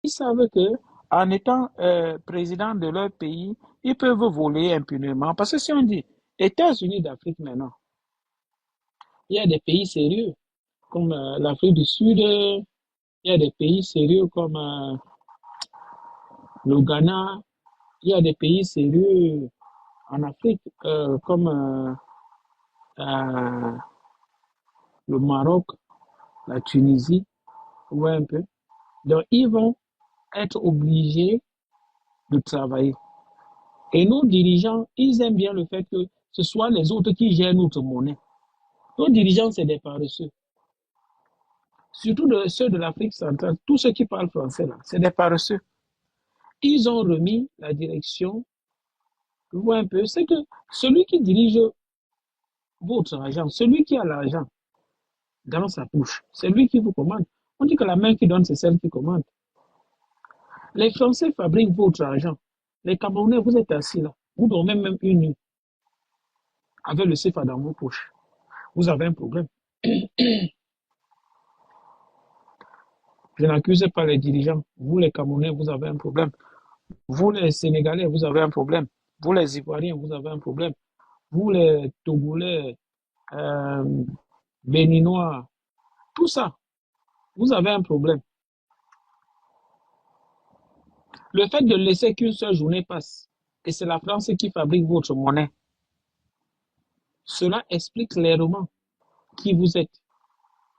Ils savent que en étant président de leur pays, ils peuvent voler impunément. Parce que si on dit États-Unis d'Afrique maintenant, il y a des pays sérieux comme l'Afrique du Sud, il y a des pays sérieux comme le Ghana, il y a des pays sérieux en Afrique comme euh, le Maroc, la Tunisie, ouais, un peu. Donc, ils vont être obligés de travailler. Et nos dirigeants, ils aiment bien le fait que ce soit les autres qui gèrent notre monnaie. Nos dirigeants, c'est des paresseux. Surtout ceux de l'Afrique centrale, tous ceux qui parlent français, là, c'est des paresseux. Ils ont remis la direction, vous voyez un peu, c'est que celui qui dirige votre argent, celui qui a l'argent dans sa poche, c'est lui qui vous commande. On dit que la main qui donne, c'est celle qui commande. Les Français fabriquent votre argent. Les Camerounais, vous êtes assis là. Vous dormez même une nuit avec le CFA dans vos poches. Vous avez un problème. Je n'accuse pas les dirigeants. Vous, les Camerounais, vous avez un problème. Vous, les Sénégalais, vous avez un problème. Vous, les Ivoiriens, vous avez un problème. Vous, les Togolais, euh, Béninois, tout ça, vous avez un problème. Le fait de laisser qu'une seule journée passe, et c'est la France qui fabrique votre monnaie, cela explique clairement qui vous êtes,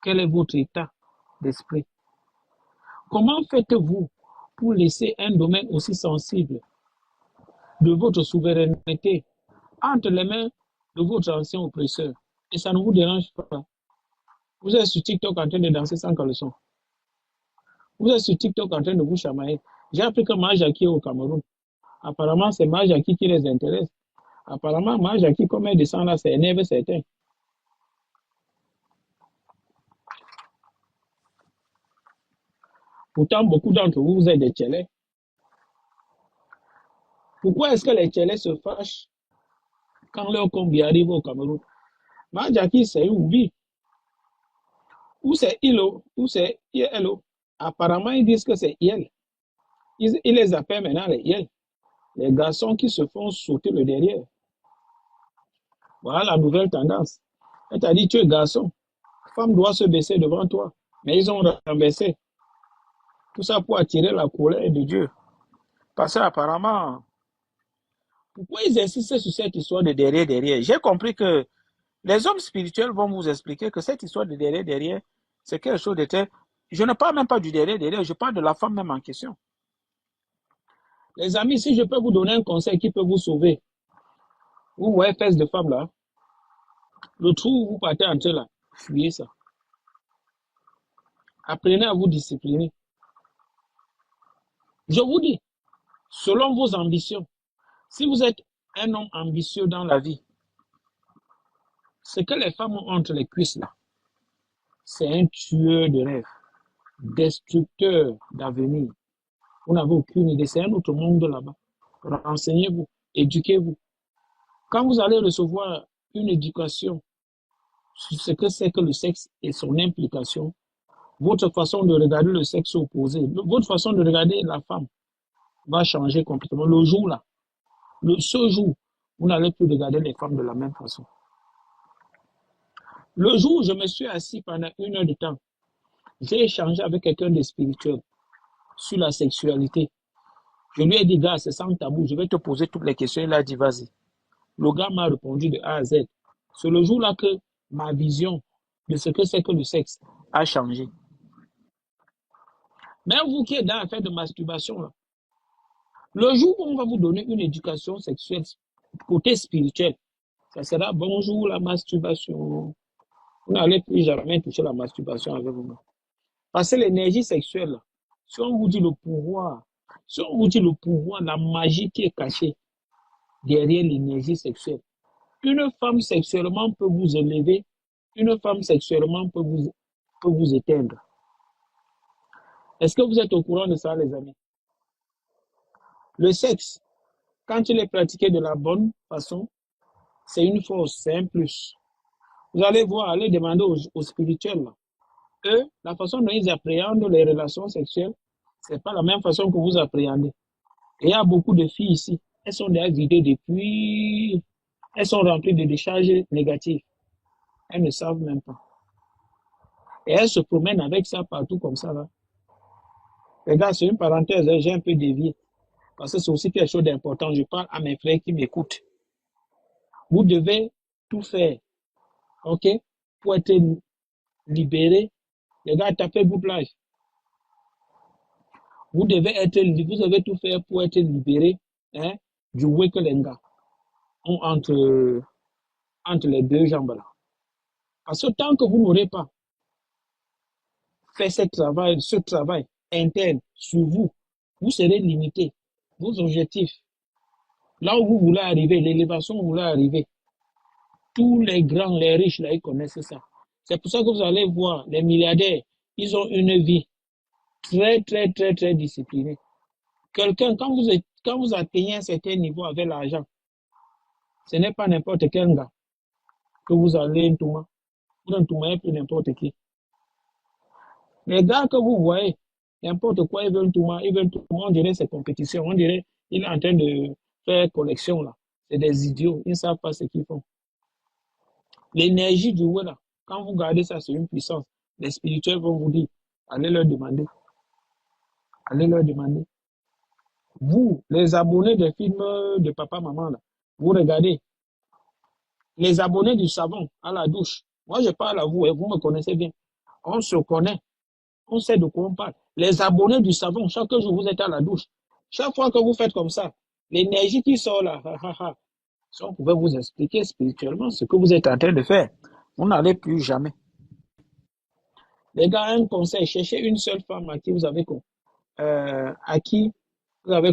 quel est votre état d'esprit. Comment faites-vous pour laisser un domaine aussi sensible de votre souveraineté entre les mains de votre ancien oppresseur et ça ne vous dérange pas? Vous êtes sur TikTok en train de danser sans caleçon. Vous êtes sur TikTok en train de vous chamailler. J'ai appris que Majaki est au Cameroun. Apparemment, c'est Majaki qui les intéresse. Apparemment, Majaki, comme elle descend là, c'est énerve certains. Pourtant, beaucoup d'entre vous, vous êtes des Tchélés. Pourquoi est-ce que les Tchélés se fâchent quand leur combi arrive au Cameroun? Majaki, c'est Oubi. Ou c'est Ilo, ou c'est Ilo. Apparemment, ils disent que c'est Yel. Ils les appellent maintenant les Yel. Les garçons qui se font sauter le derrière. Voilà la nouvelle tendance. Elle t'a dit, tu es garçon. Femme doit se baisser devant toi. Mais ils ont renversé. Tout ça pour attirer la colère de Dieu. Parce qu'apparemment, pourquoi ils insistent sur cette histoire de derrière? J'ai compris que les hommes spirituels vont vous expliquer que cette histoire de derrière, c'est quelque chose de très... Je ne parle même pas du derrière, je parle de la femme même en question. Les amis, si je peux vous donner un conseil qui peut vous sauver, vous voyez fesses de femme là, le trou où vous partez entrer là, fuyez ça. Apprenez à vous discipliner. Je vous dis, selon vos ambitions, si vous êtes un homme ambitieux dans la vie, ce que les femmes ont entre les cuisses là, c'est un tueur de rêve, destructeur d'avenir. Vous n'avez aucune idée, c'est un autre monde là-bas. Renseignez-vous, éduquez-vous. Quand vous allez recevoir une éducation sur ce que c'est que le sexe et son implication, votre façon de regarder le sexe opposé, votre façon de regarder la femme va changer complètement. Le jour là, ce jour, vous n'allez plus regarder les femmes de la même façon. Le jour où je me suis assis pendant 1 heure de temps, j'ai échangé avec quelqu'un de spirituel sur la sexualité. Je lui ai dit, gars, c'est sans tabou, je vais te poser toutes les questions. Il a dit, vas-y. Le gars m'a répondu de A à Z. C'est le jour-là que ma vision de ce que c'est que le sexe a changé. Même vous qui êtes dans l'affaire de masturbation, là, le jour où on va vous donner une éducation sexuelle côté spirituel, ça sera bonjour la masturbation. Vous n'allez plus jamais toucher la masturbation avec vous. Parce que l'énergie sexuelle, là, si on vous dit le pouvoir, si on vous dit le pouvoir, la magie qui est cachée derrière l'énergie sexuelle, une femme sexuellement peut vous élever, une femme sexuellement peut vous éteindre. Est-ce que vous êtes au courant de ça, les amis? Le sexe, quand il est pratiqué de la bonne façon, c'est une force, c'est un plus. Vous allez voir, allez demander aux spirituels, là. Eux, la façon dont ils appréhendent les relations sexuelles, C'est pas la même façon que vous appréhendez. Et il y a beaucoup de filles ici. Elles sont déjà vidées depuis. Elles sont remplies de décharges négatives. Elles ne savent même pas. Et elles se promènent avec ça partout comme ça, là. Les gars, c'est une parenthèse, hein, j'ai un peu dévié. Parce que c'est aussi quelque chose d'important. Je parle à mes frères qui m'écoutent. Vous devez tout faire, ok, pour être libéré. Les gars, tapez bouclage. Vous devez tout faire pour être libéré, hein, du Wekelenga entre les deux jambes là. Parce que tant que vous n'aurez pas fait ce travail interne sur vous, vous serez limité. Vos objectifs, là où vous voulez arriver, l'élévation où vous voulez arriver, tous les grands, les riches, là, ils connaissent ça. C'est pour ça que vous allez voir, les milliardaires, ils ont une vie très, très, très, très disciplinée. Quelqu'un, quand vous atteignez un certain niveau avec l'argent, ce n'est pas n'importe quel gars que vous allez Ntouma. Vous Ntouma plus n'importe qui. Les gars que vous voyez, n'importe quoi, ils veulent Ntouma, on dirait c'est compétition, on dirait il est en train de faire collection là. C'est des idiots, ils ne savent pas ce qu'ils font. L'énergie du là, quand vous gardez ça, c'est une puissance. Les spirituels vont vous dire, allez leur demander. Allez leur demander. Vous, les abonnés des films de papa, maman, là, vous regardez. Les abonnés du savon à la douche. Moi, je parle à vous et vous me connaissez bien. On se connaît. On sait de quoi on parle. Les abonnés du savon, chaque jour, vous êtes à la douche. Chaque fois que vous faites comme ça, l'énergie qui sort là, si on pouvait vous expliquer spirituellement ce que vous êtes en train de faire, vous n'allez plus jamais. Les gars, un conseil, cherchez une seule femme à qui vous avez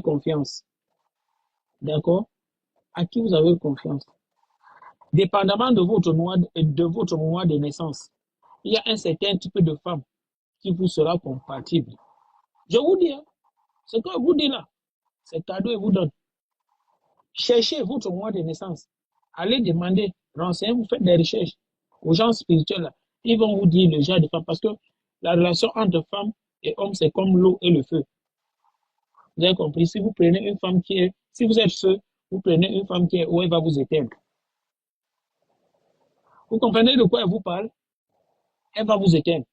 confiance. D'accord? À qui vous avez confiance. Dépendamment de votre mois de naissance, il y a un certain type de femme qui vous sera compatible. Je vous dis, hein, ce que je vous dis là, c'est cadeau et vous donne. Cherchez votre mois de naissance. Allez demander, renseignez-vous, faites des recherches aux gens spirituels là. Ils vont vous dire le genre de femme parce que la relation entre femme et homme, c'est comme l'eau et le feu. Vous avez compris? Si vous prenez une femme si vous êtes feu, vous prenez une femme qui est eau, elle va vous éteindre. Vous comprenez de quoi elle vous parle? Elle va vous éteindre.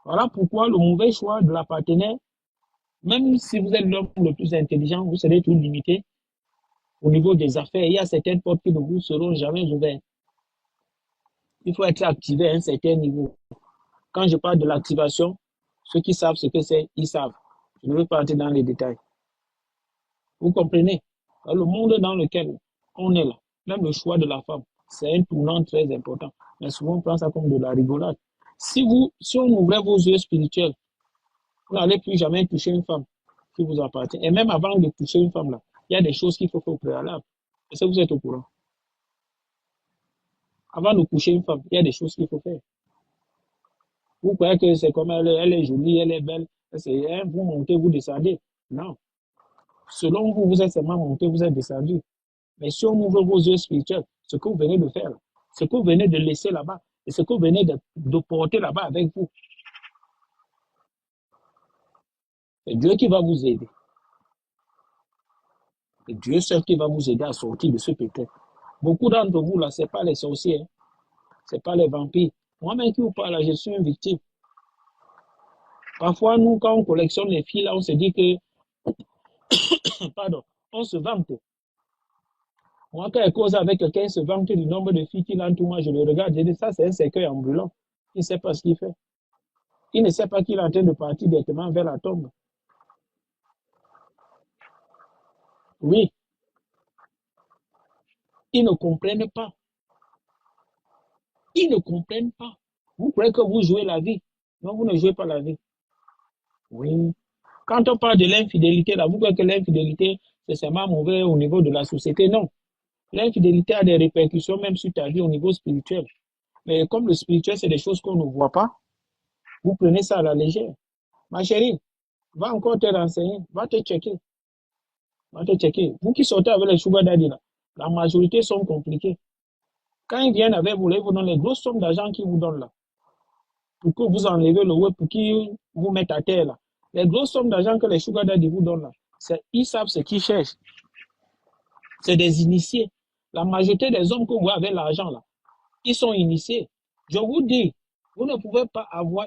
Voilà pourquoi le mauvais choix de la partenaire, même si vous êtes l'homme le plus intelligent, vous serez tout limité au niveau des affaires. Il y a certaines portes qui ne vous seront jamais ouvertes. Il faut être activé à un certain niveau. Quand je parle de l'activation, ceux qui savent ce que c'est, ils savent. Je ne veux pas entrer dans les détails. Vous comprenez? Le monde dans lequel on est là, même le choix de la femme, c'est un tournant très important. Mais souvent, on prend ça comme de la rigolade. Si on ouvrait vos yeux spirituels, vous n'allez plus jamais toucher une femme qui vous appartient. Et même avant de toucher une femme, là, il y a des choses qu'il faut faire au préalable. Est-ce que vous êtes au courant? Avant de coucher une femme, il y a des choses qu'il faut faire. Vous croyez que c'est comme elle est jolie, elle est belle, vous montez, vous descendez. Non. Selon vous, vous êtes seulement monté, vous êtes descendu. Mais si on ouvre vos yeux spirituels, ce que vous venez de faire, ce que vous venez de laisser là-bas, et ce que vous venez de porter là-bas avec vous, c'est Dieu qui va vous aider. C'est Dieu seul qui va vous aider à sortir de ce pétrin. Beaucoup d'entre vous, là, ce n'est pas les sorciers, hein. Ce n'est pas les vampires. Moi-même qui vous parle, je suis une victime. Parfois, nous, quand on collectionne les filles, là, on se dit que, pardon, on se vante. Moi, quand je cause avec quelqu'un, se vante du nombre de filles qu'il entoure, moi, je le regarde, je dis, ça, c'est un cercueil ambulant. Il ne sait pas ce qu'il fait. Il ne sait pas qu'il est en train de partir directement vers la tombe. Oui, ils ne comprennent pas. Ils ne comprennent pas. Vous croyez que vous jouez la vie. Non, vous ne jouez pas la vie. Oui. Quand on parle de l'infidélité, là, vous croyez que l'infidélité, c'est seulement mauvais au niveau de la société. Non. L'infidélité a des répercussions même sur ta vie au niveau spirituel. Mais comme le spirituel, c'est des choses qu'on ne voit pas, vous prenez ça à la légère. Ma chérie, va encore te renseigner, va te checker. Va te checker. Vous qui sortez avec les sugar daddy, là, la majorité sont compliqués. Quand ils viennent avec vous, ils vous donnent les grosses sommes d'argent qu'ils vous donnent là. Pour que vous enlevez le web, pour qu'ils vous mettent à terre là. Les grosses sommes d'argent que les sugar daddy vous donnent là, ils savent ce qu'ils cherchent. C'est des initiés. La majorité des hommes que vous voyez avec l'argent là, ils sont initiés. Je vous dis, vous ne pouvez pas avoir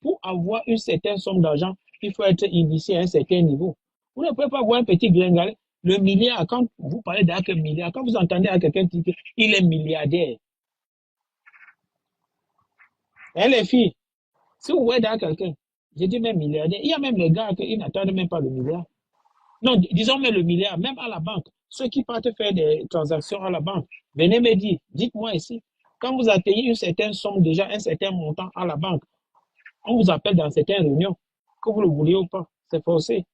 pour avoir une certaine somme d'argent, il faut être initié à un certain niveau. Vous ne pouvez pas avoir un petit gringalet. Le milliard, quand vous parlez d'un milliard, quand vous entendez à quelqu'un dire qu'il est milliardaire, hein, les filles, si vous voyez dans quelqu'un, je dis même milliardaire, il y a même les gars qui n'attendent même pas le milliard. Non, disons même le milliard, même à la banque. Ceux qui partent faire des transactions à la banque, venez me dire, dites-moi ici, quand vous atteignez une certaine somme déjà, un certain montant à la banque, on vous appelle dans certaines réunions, que vous le vouliez ou pas, c'est forcé.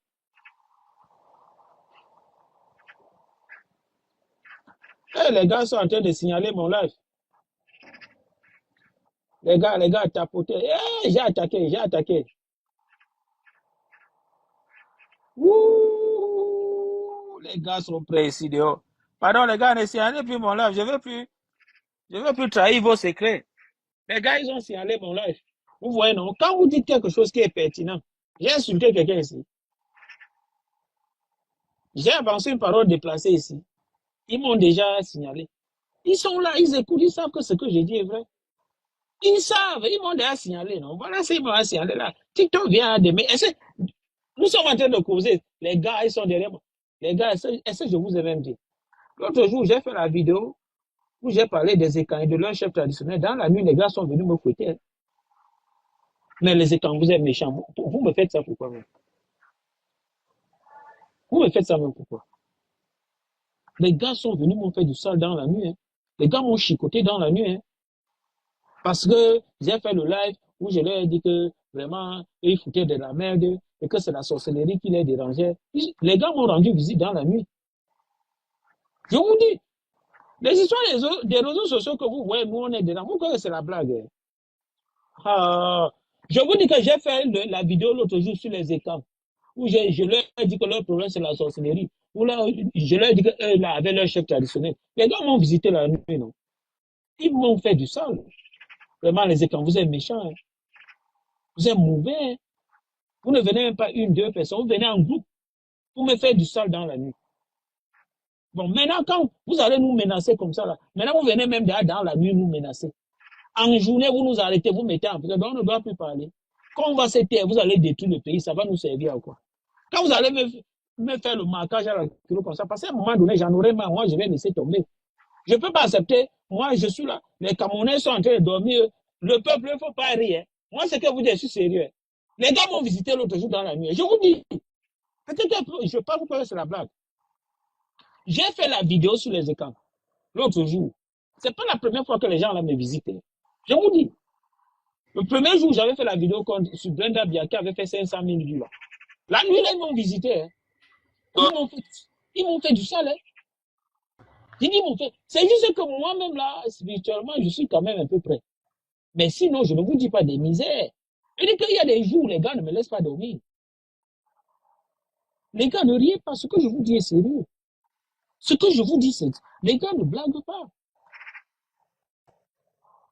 Eh, les gars sont en train de signaler mon live. Les gars, tapotaient. Eh, j'ai attaqué. Ouh, les gars sont prêts ici dehors. Pardon, les gars, ne signalez plus mon live. Je veux plus trahir vos secrets. Les gars, ils ont signalé mon live. Vous voyez, non? Quand vous dites quelque chose qui est pertinent, j'ai insulté quelqu'un ici. J'ai avancé une parole déplacée ici. Ils m'ont déjà signalé. Ils sont là, ils écoutent, ils savent que ce que j'ai dit est vrai. Ils savent, ils m'ont déjà signalé, non? Voilà, c'est ils m'ont signalé là. TikTok vient demain. Nous sommes en train de causer. Les gars, ils sont derrière moi. Les gars, est-ce que je vous ai même dit? L'autre jour, j'ai fait la vidéo où j'ai parlé des écans et de leur chef traditionnel. Dans la nuit, les gars sont venus me fouetter. Mais les écans, vous êtes méchants. Vous me faites ça pourquoi même? Vous me faites ça même pourquoi? Les gars sont venus m'ont fait du sale dans la nuit. Hein. Les gars m'ont chicoté dans la nuit. Hein. Parce que j'ai fait le live où je leur ai dit que vraiment, ils foutaient de la merde et que c'est la sorcellerie qui les dérangeait. Les gars m'ont rendu visite dans la nuit. Je vous dis, les histoires des réseaux sociaux que vous voyez, nous on est dedans. Vous croyez que c'est la blague? Hein? Ah, je vous dis que j'ai fait la vidéo l'autre jour sur les écrans où je leur ai dit que leur problème c'est la sorcellerie. Où là, je leur ai dit qu'eux là avaient leur chef traditionnel. Les gars m'ont visité la nuit, non? Ils m'ont fait du sale. Vraiment, les écrans, vous êtes méchants. Hein? Vous êtes mauvais. Hein? Vous ne venez même pas une, deux personnes, vous venez en groupe pour me faire du sale dans la nuit. Bon, maintenant, quand vous allez nous menacer comme ça, là, maintenant vous venez même dans la nuit nous menacer. En journée, vous nous arrêtez, vous mettez en prison, on ne doit plus parler. Quand on va se taire, vous allez détruire le pays, ça va nous servir à quoi? Quand vous allez me faire le marquage à la kilo comme ça, parce qu'à un moment donné, j'en aurai marre, moi je vais laisser tomber. Je ne peux pas accepter, moi je suis là, les Camerounais sont en train de dormir, le peuple, il ne faut pas rire. Moi, ce que vous dites, je suis sérieux. Les gars m'ont visité l'autre jour dans la nuit. Je vous dis, peut-être que je ne vais pas vous parler, c'est la blague. J'ai fait la vidéo sur les écrans l'autre jour. C'est pas la première fois que les gens là me visitent. Je vous dis. Le premier jour, j'avais fait la vidéo sur Brenda Bia qui avait fait 500 000 vues là. La nuit, là, ils m'ont visité. Hein. Ils m'ont fait du sale. Hein. Ils m'ont fait. C'est juste que moi-même là, spirituellement, je suis quand même un peu prêt. Mais sinon, je ne vous dis pas des misères. Je dis qu'il y a des jours où les gars ne me laissent pas dormir. Les gars ne riez pas. Ce que je vous dis est sérieux. Ce que je vous dis, c'est les gars ne blaguent pas.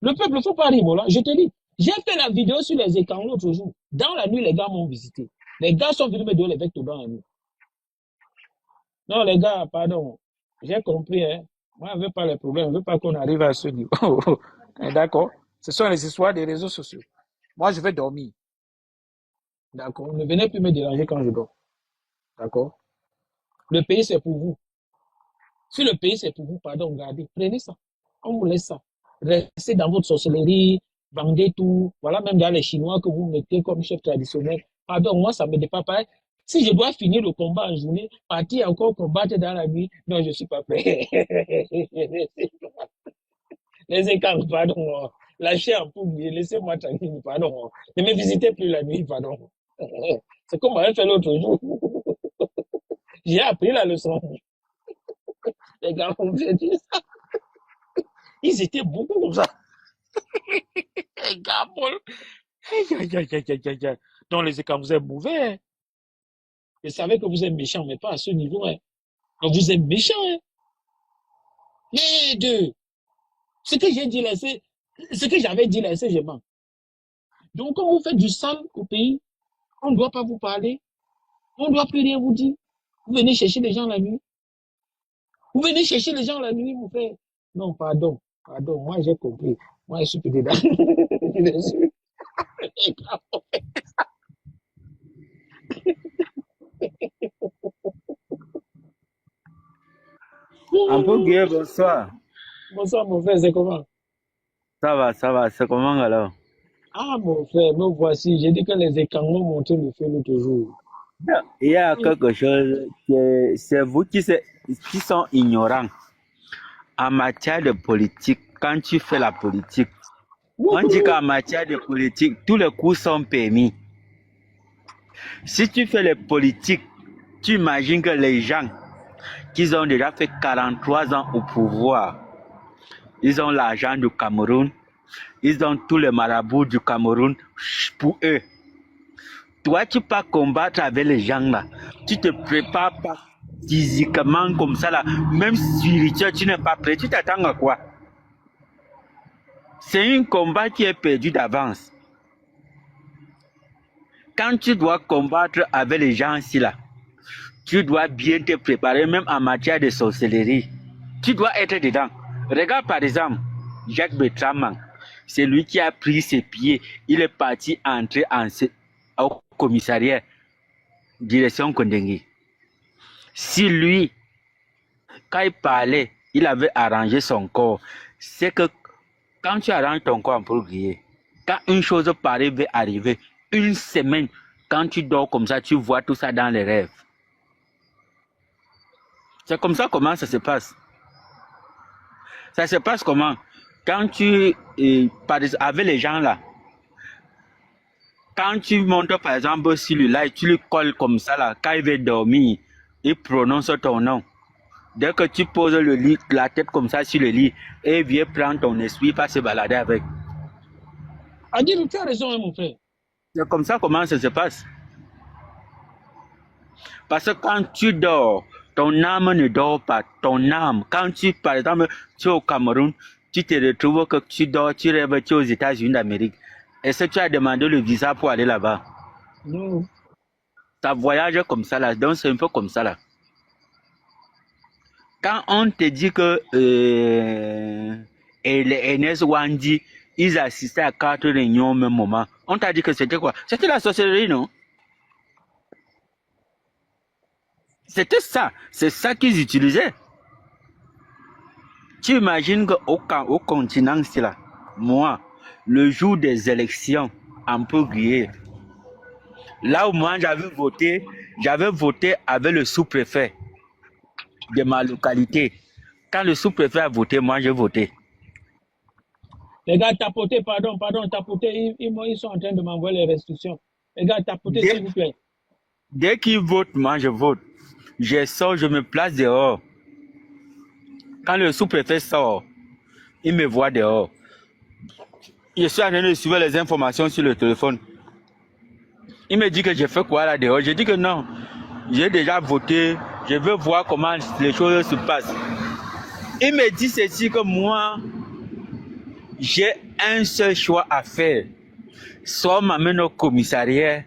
Le peuple, il ne faut pas rire, voilà. Je te dis, j'ai fait la vidéo sur les écrans l'autre jour. Dans la nuit, les gars m'ont visité. Les gars sont venus me donner les vecteurs dans la nuit. Non, les gars, pardon. J'ai compris, hein. Moi, je ne veux pas les problèmes. Je ne veux pas qu'on arrive à ce niveau. D'accord? Ce sont les histoires des réseaux sociaux. Moi, je vais dormir. D'accord? Ne venez plus me déranger quand je dors. D'accord? Le pays, c'est pour vous. Si le pays, c'est pour vous, pardon, regardez, prenez ça. On vous laisse ça. Restez dans votre sorcellerie, vendez tout. Voilà, même dans les Chinois que vous mettez comme chef traditionnel. Pardon, moi, ça me dépasse pas. Si je dois finir le combat en journée, partir encore combattre dans la nuit, non, je ne suis pas prêt. Les écarts, pardon. Lâchez un peu, laissez-moi tranquille, pardon. Ne me visitez plus la nuit, pardon. C'est comme on avait fait l'autre jour. J'ai appris la leçon. Les gars ont fait ça. Ils étaient beaucoup comme ça. Les gars, Paul. Donc, les écarts, vous êtes mauvais. Hein. Je savais que vous êtes méchant, mais pas à ce niveau. Hein. Donc, vous êtes méchant. Hein. Les deux. Ce que j'ai dit là, ce que j'avais dit là, c'est je mens. Donc, quand vous faites du sale au pays, On ne doit pas vous parler. On ne doit plus rien vous dire. Vous venez chercher les gens la nuit. Vous venez chercher les gens la nuit, mon frère. Non, pardon. Pardon. Moi, j'ai compris. Moi, je suis pédéral. Un peu gay, bonsoir. Bonsoir, mon frère, c'est comment? Ça va, c'est comment alors? Ah, mon frère, me voici. J'ai dit que les écrans monté le feu l'autre jour. Il y a quelque chose que c'est vous qui sont ignorants en matière de politique. Quand tu fais la politique, on dit qu'en matière de politique, tous les coups sont permis. Si tu fais les politiques, tu imagines que les gens qui ont déjà fait 43 ans au pouvoir, ils ont l'argent du Cameroun, ils ont tous les marabouts du Cameroun pour eux. Toi, tu peux combattre avec les gens là. Tu te prépares pas physiquement comme ça là. Même spirituel, tu n'es pas prêt. Tu t'attends à quoi? C'est un combat qui est perdu d'avance. Quand tu dois combattre avec les gens ici là, tu dois bien te préparer, même en matière de sorcellerie. Tu dois être dedans. Regarde par exemple, Jacques Betraman. C'est lui qui a pris ses pieds. Il est parti entrer au commissariat, direction Kondengi. Si lui, quand il parlait, il avait arrangé son corps, c'est que quand tu arranges ton corps pour griller, quand une chose pareille va arriver, une semaine, quand tu dors comme ça, tu vois tout ça dans les rêves. C'est comme ça comment ça se passe. Ça se passe comment? Quand tu, avec les gens là, quand tu montes par exemple sur lui là, tu lui colles comme ça là, quand il veut dormir, il prononce ton nom. Dès que tu poses le lit, la tête comme ça sur le lit, et vient prendre ton esprit, pas se balader avec. Adil, tu as raison, hein, mon frère. C'est comme ça comment ça se passe. Parce que quand tu dors, ton âme ne dort pas. Ton âme, quand tu, par exemple, tu es au Cameroun, tu te retrouves que tu dors, tu rêves, tu es aux États-Unis d'Amérique. Est-ce que tu as demandé le visa pour aller là-bas? Non. Ça voyage comme ça là, donc c'est un peu comme ça là. Quand on te dit que et les NS Wandi, ils assistaient à 4 réunions au même moment, on t'a dit que c'était quoi? C'était la sorcellerie, non? C'était ça. C'est ça qu'ils utilisaient. Tu imagines qu'au continent, c'est là, moi, le jour des élections, en Pogrier, là où moi j'avais voté avec le sous-préfet de ma localité. Quand le sous-préfet a voté, moi j'ai voté. Les gars, tapotez, pardon, tapotez. Ils sont en train de m'envoyer les restrictions. Les gars, tapotez, s'il vous plaît. Dès qu'ils votent, moi je vote. Je sors, je me place dehors. Quand le sous-préfet sort, il me voit dehors. Je suis en train de suivre les informations sur le téléphone. Il me dit que j'ai fait quoi là dehors. Je dis que non, j'ai déjà voté. Je veux voir comment les choses se passent. Il me dit ceci que moi, j'ai un seul choix à faire. Soit on m'amène au commissariat,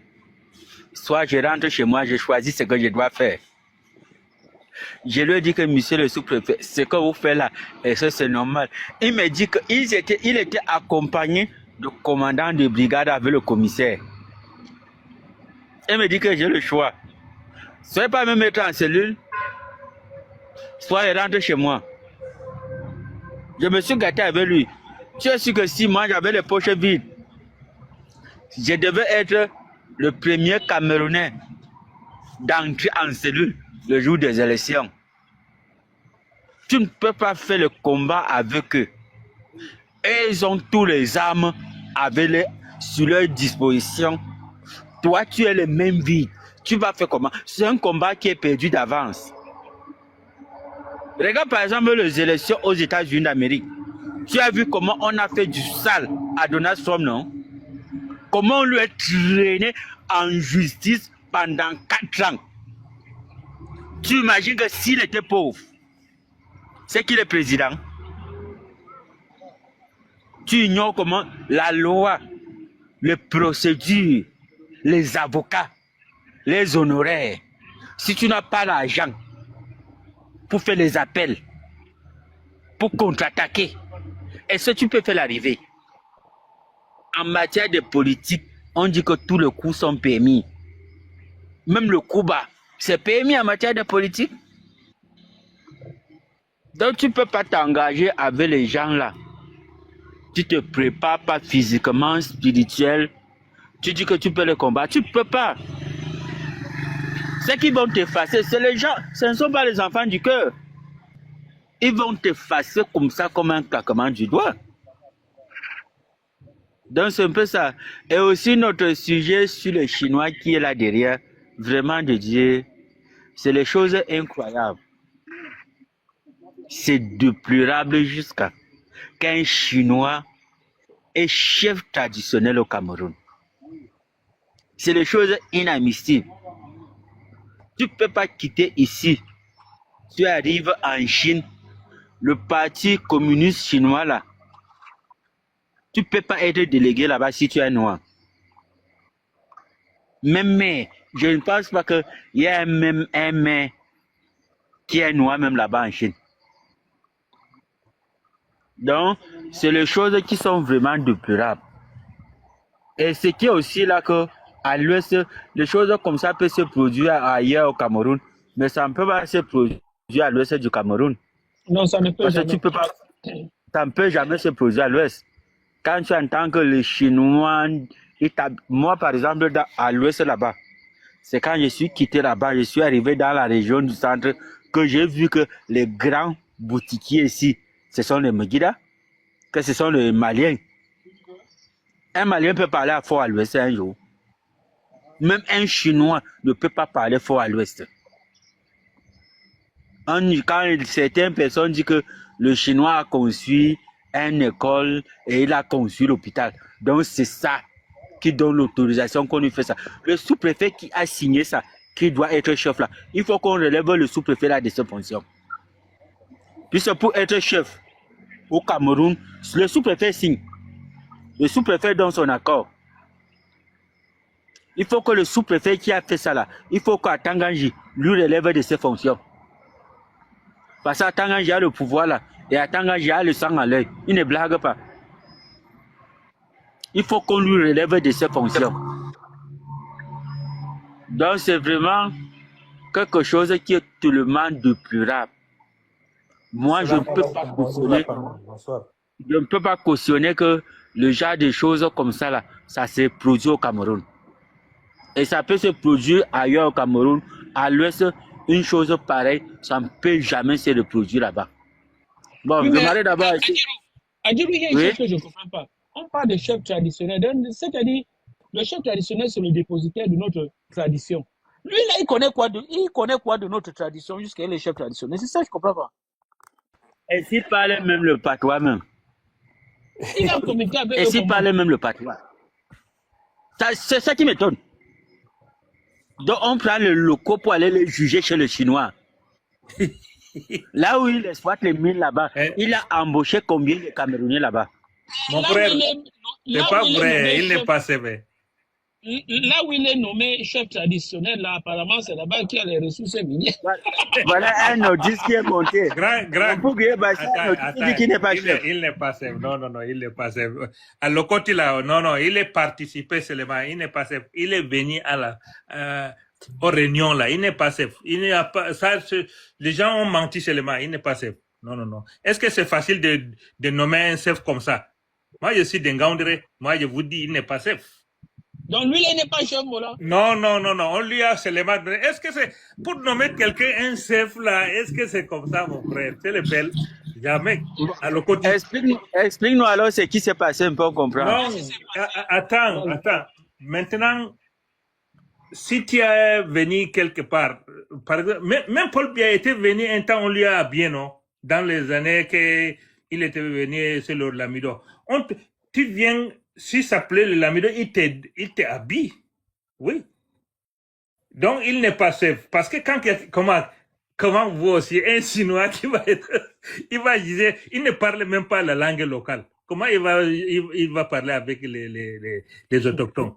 soit je rentre chez moi, je choisis ce que je dois faire. Je lui ai dit que monsieur le sous-préfet, ce que vous faites là, et ça c'est normal. Il me dit qu'il était accompagné du commandant de brigade avec le commissaire. Il me dit que j'ai le choix. Soit pas me mettre en cellule, soit il rentre chez moi. Je me suis gâté avec lui. Tu es sûr que si moi j'avais les poches vides, je devais être le premier Camerounais d'entrer en cellule le jour des élections. Tu ne peux pas faire le combat avec eux. Et ils ont tous les armes sur leur disposition. Toi, tu es le même vide. Tu vas faire comment? C'est un combat qui est perdu d'avance. Regarde par exemple les élections aux États-Unis d'Amérique. Tu as vu comment on a fait du sale à Donald Trump, non? Comment on lui a traîné en justice pendant 4 ans. Tu imagines que s'il était pauvre, c'est qu'il est président. Tu ignores comment la loi, les procédures, les avocats, les honoraires, si tu n'as pas l'argent pour faire les appels, pour contre-attaquer, est-ce que tu peux faire l'arrivée? En matière de politique, on dit que tous les coups sont permis. Même le coup bas, c'est permis en matière de politique. Donc tu ne peux pas t'engager avec les gens là. Tu ne te prépares pas physiquement, spirituel. Tu dis que tu peux les combattre. Tu ne peux pas. Ceux qui vont t'effacer, c'est les gens. Ce ne sont pas les enfants du cœur. Ils vont t'effacer comme ça, comme un claquement du doigt. Donc c'est un peu ça. Et aussi notre sujet sur les Chinois qui est là derrière, vraiment de Dieu, c'est les choses incroyables. C'est déplorable jusqu'à qu'un Chinois est chef traditionnel au Cameroun. C'est des choses inadmissibles. Tu ne peux pas quitter ici. Tu arrives en Chine, le parti communiste chinois là, tu ne peux pas être délégué là-bas si tu es noir. Même maire, je ne pense pas qu'il y ait même un maire qui est noir même là-bas en Chine. Donc, c'est les choses qui sont vraiment déplorables. Et ce qui est aussi là que à l'ouest, les choses comme ça peuvent se produire ailleurs au Cameroun, mais ça ne peut pas se produire à l'ouest du Cameroun. Non, ça ne peut Parce jamais. que tu peux pas, ça ne peut jamais se produire à l'ouest. Quand tu entends que les Chinois, moi par exemple, à l'ouest là-bas, c'est quand je suis quitté là-bas, je suis arrivé dans la région du centre, que j'ai vu que les grands boutiquiers ici, ce sont les Megida, que ce sont les Maliens. Un Malien peut parler fort à l'ouest un jour. Même un Chinois ne peut pas parler fort à l'ouest. Quand certaines personnes disent que le Chinois a construit une école et il a construit l'hôpital. Donc c'est ça qui donne l'autorisation qu'on lui fait ça. Le sous-préfet qui a signé ça, qui doit être chef là, il faut qu'on relève le sous-préfet là de ses fonctions. Puisque pour être chef au Cameroun, le sous-préfet signe. Le sous-préfet donne son accord. Il faut que le sous-préfet qui a fait ça là, il faut qu'à Tanganji lui relève de ses fonctions. Parce qu'à Tanganji a le pouvoir là, et à Tanganji a le sang à l'œil. Il ne blague pas. Il faut qu'on lui relève de ses fonctions. Donc c'est vraiment quelque chose qui est tellement déplorable. Moi, je ne peux pas cautionner. Je ne peux pas cautionner que le genre de choses comme ça là, ça se produit au Cameroun. Et ça peut se produire ailleurs au Cameroun. À l'ouest, une chose pareille, ça ne peut jamais se reproduire là-bas. Bon, Oui, demandez d'abord ici. Adjibou, il y a une Oui. chose que je ne comprends pas. On parle de chef traditionnel. C'est-à-dire, le chef traditionnel, c'est le dépositaire de notre tradition. Lui, là, il connaît quoi de notre tradition jusqu'à le chef traditionnel? C'est ça que je ne comprends pas. Et s'il parlait même le patois même. Il a communiqué avec Et eux s'il comment? parlait même le patois. C'est ça qui m'étonne. Donc on prend le loco pour aller le juger chez le Chinois. Là où il exploite les mines là-bas, il a embauché combien de Camerounais là-bas? Mon Là frère, où il est- c'est là pas où il est vrai, nommé il n'est chef- pas sévère. Là où il est nommé chef traditionnel, là, apparemment, c'est là-bas qu'il y a les ressources minières. Voilà un notice qui est monté. Grand. Pour que Attends, dit qu'il n'est pas chef. il n'est pas sévère. Non, il n'est pas sévère. À le côté là, non, il est participé seulement. Il n'est pas sévère. Il est venu à la, aux réunions là. Il n'est pas sévère. Il n'y a pas, ça, les gens ont menti seulement. Il n'est pas sévère. Non. Est-ce que c'est facile de nommer un chef comme ça? Moi, je suis d'Engaundré. Moi, je vous dis, il n'est pas sévère. Donc lui, là, il n'est pas chef, voilà. Non. On lui a seulement donné. Est-ce que c'est pour nommer quelqu'un un chef là? Est-ce que c'est comme ça, mon frère? C'est le bel. Jamais. À le côté. Explique-nous alors ce qui s'est passé un peu, on comprend. Non, attends. Maintenant, si tu es venu quelque part, par exemple, même Paul Biya était venu un temps, on lui a habillé, non? Dans les années qu'il était venu sur le Lamido. Tu viens, si ça plaît le Lamido, il t'habille. Oui. Donc, il n'est pas safe. Parce que comment vous aussi, un Chinois qui va être, il va dire, il ne parle même pas la langue locale. Comment il va parler avec les autochtones?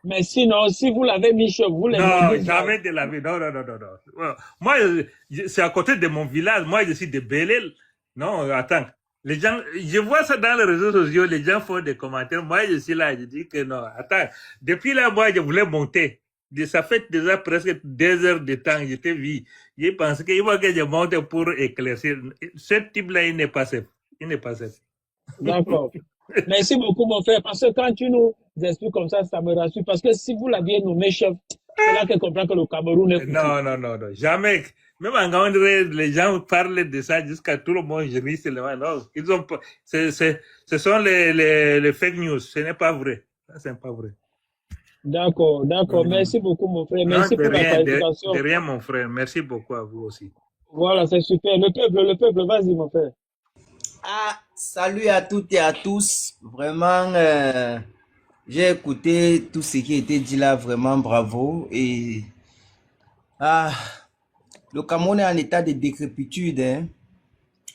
Mais sinon, si vous l'avez mis chez vous, les Non, nordistes, là, jamais de la vie. Non, non, non, non, non. Ouais. Moi, c'est à côté de mon village. Moi, je suis de Belel. Non, attends. Les gens, je vois ça dans les réseaux sociaux, les gens font des commentaires. Moi, je suis là, je dis que non. Attends. Depuis là, moi, je voulais monter. Ça fait déjà presque 2 heures de temps que j'étais vu. J'ai pensé qu'il faut que je monte pour éclaircir. Ce type-là, il n'est pas safe. Il n'est pas safe. d'accord. Merci beaucoup, mon frère, parce que quand tu nous expliques comme ça me rassure. Parce que si vous l'aviez nommé chef, c'est là qu'elle comprend que le Cameroun est foutu. Non, non, non, non, jamais. Même en Gandre, les gens parlent de ça jusqu'à tout le monde rit seulement. Non, ils ont pas, ce sont les fake news. Ce n'est pas vrai. Ça, c'est pas vrai. D'accord, d'accord. Merci beaucoup, mon frère. Non, Merci de pour la rien, clarification. de rien, mon frère. Merci beaucoup à vous aussi. Voilà, c'est super. Le peuple, vas-y, mon frère. Ah, salut à toutes et à tous. Vraiment, j'ai écouté tout ce qui a été dit là, vraiment bravo. Et le Cameroun est en état de décrépitude, hein.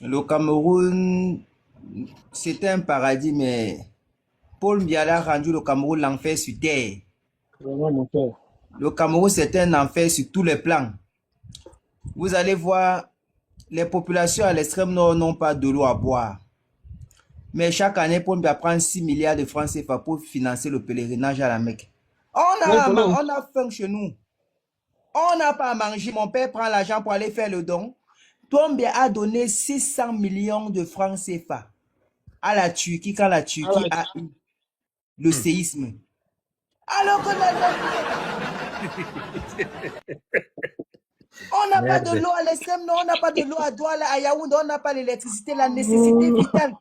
Le Cameroun, c'était un paradis, mais Paul Biya a rendu le Cameroun l'enfer sur terre. Vraiment, mon frère. Le Cameroun, c'est un enfer sur tous les plans. Vous allez voir, les populations à l'extrême nord n'ont pas de l'eau à boire. Mais chaque année, Paul Biya prend 6 milliards de francs CFA pour financer le pèlerinage à la Mecque. On a faim chez nous. On n'a pas à manger. Mon père prend l'argent pour aller faire le don. Paul Biya a donné 600 millions de francs CFA à la Turquie quand la Turquie a eu le séisme. Alors que on n'a pas de l'eau à l'extrême, non, on n'a pas de l'eau à Douala, à Yaoundé, on n'a pas l'électricité, la nécessité vitale.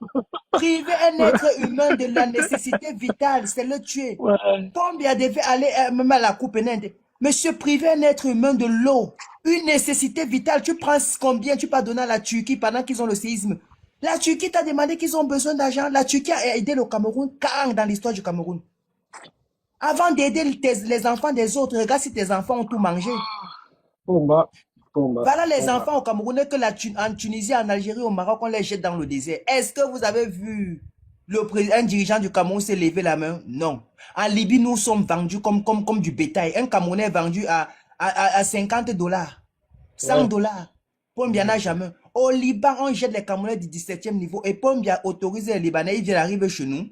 Priver un être humain de la nécessité vitale, c'est le tuer. Ouais. Paul Biya devait aller même à la coupe naine. Monsieur, priver un être humain de l'eau, une nécessité vitale, tu prends combien tu peux donner à la Turquie pendant qu'ils ont le séisme? La Turquie t'a demandé qu'ils ont besoin d'argent. La Turquie a aidé le Cameroun quand dans l'histoire du Cameroun. Avant d'aider les enfants des autres, regarde si tes enfants ont tout mangé. Voilà les enfants au Cameroun que en Tunisie, en Algérie, au Maroc, on les jette dans le désert. Est-ce que vous avez vu un dirigeant du Cameroun s'est levé la main? Non. En Libye, nous sommes vendus comme du bétail. Un Camerounais est vendu à 50 dollars, 100 dollars. Paul Biya n'a jamais. Au Liban, on jette les Camerounais du 17e niveau et Paul Biya autorise les Libanais, ils viennent arriver chez nous.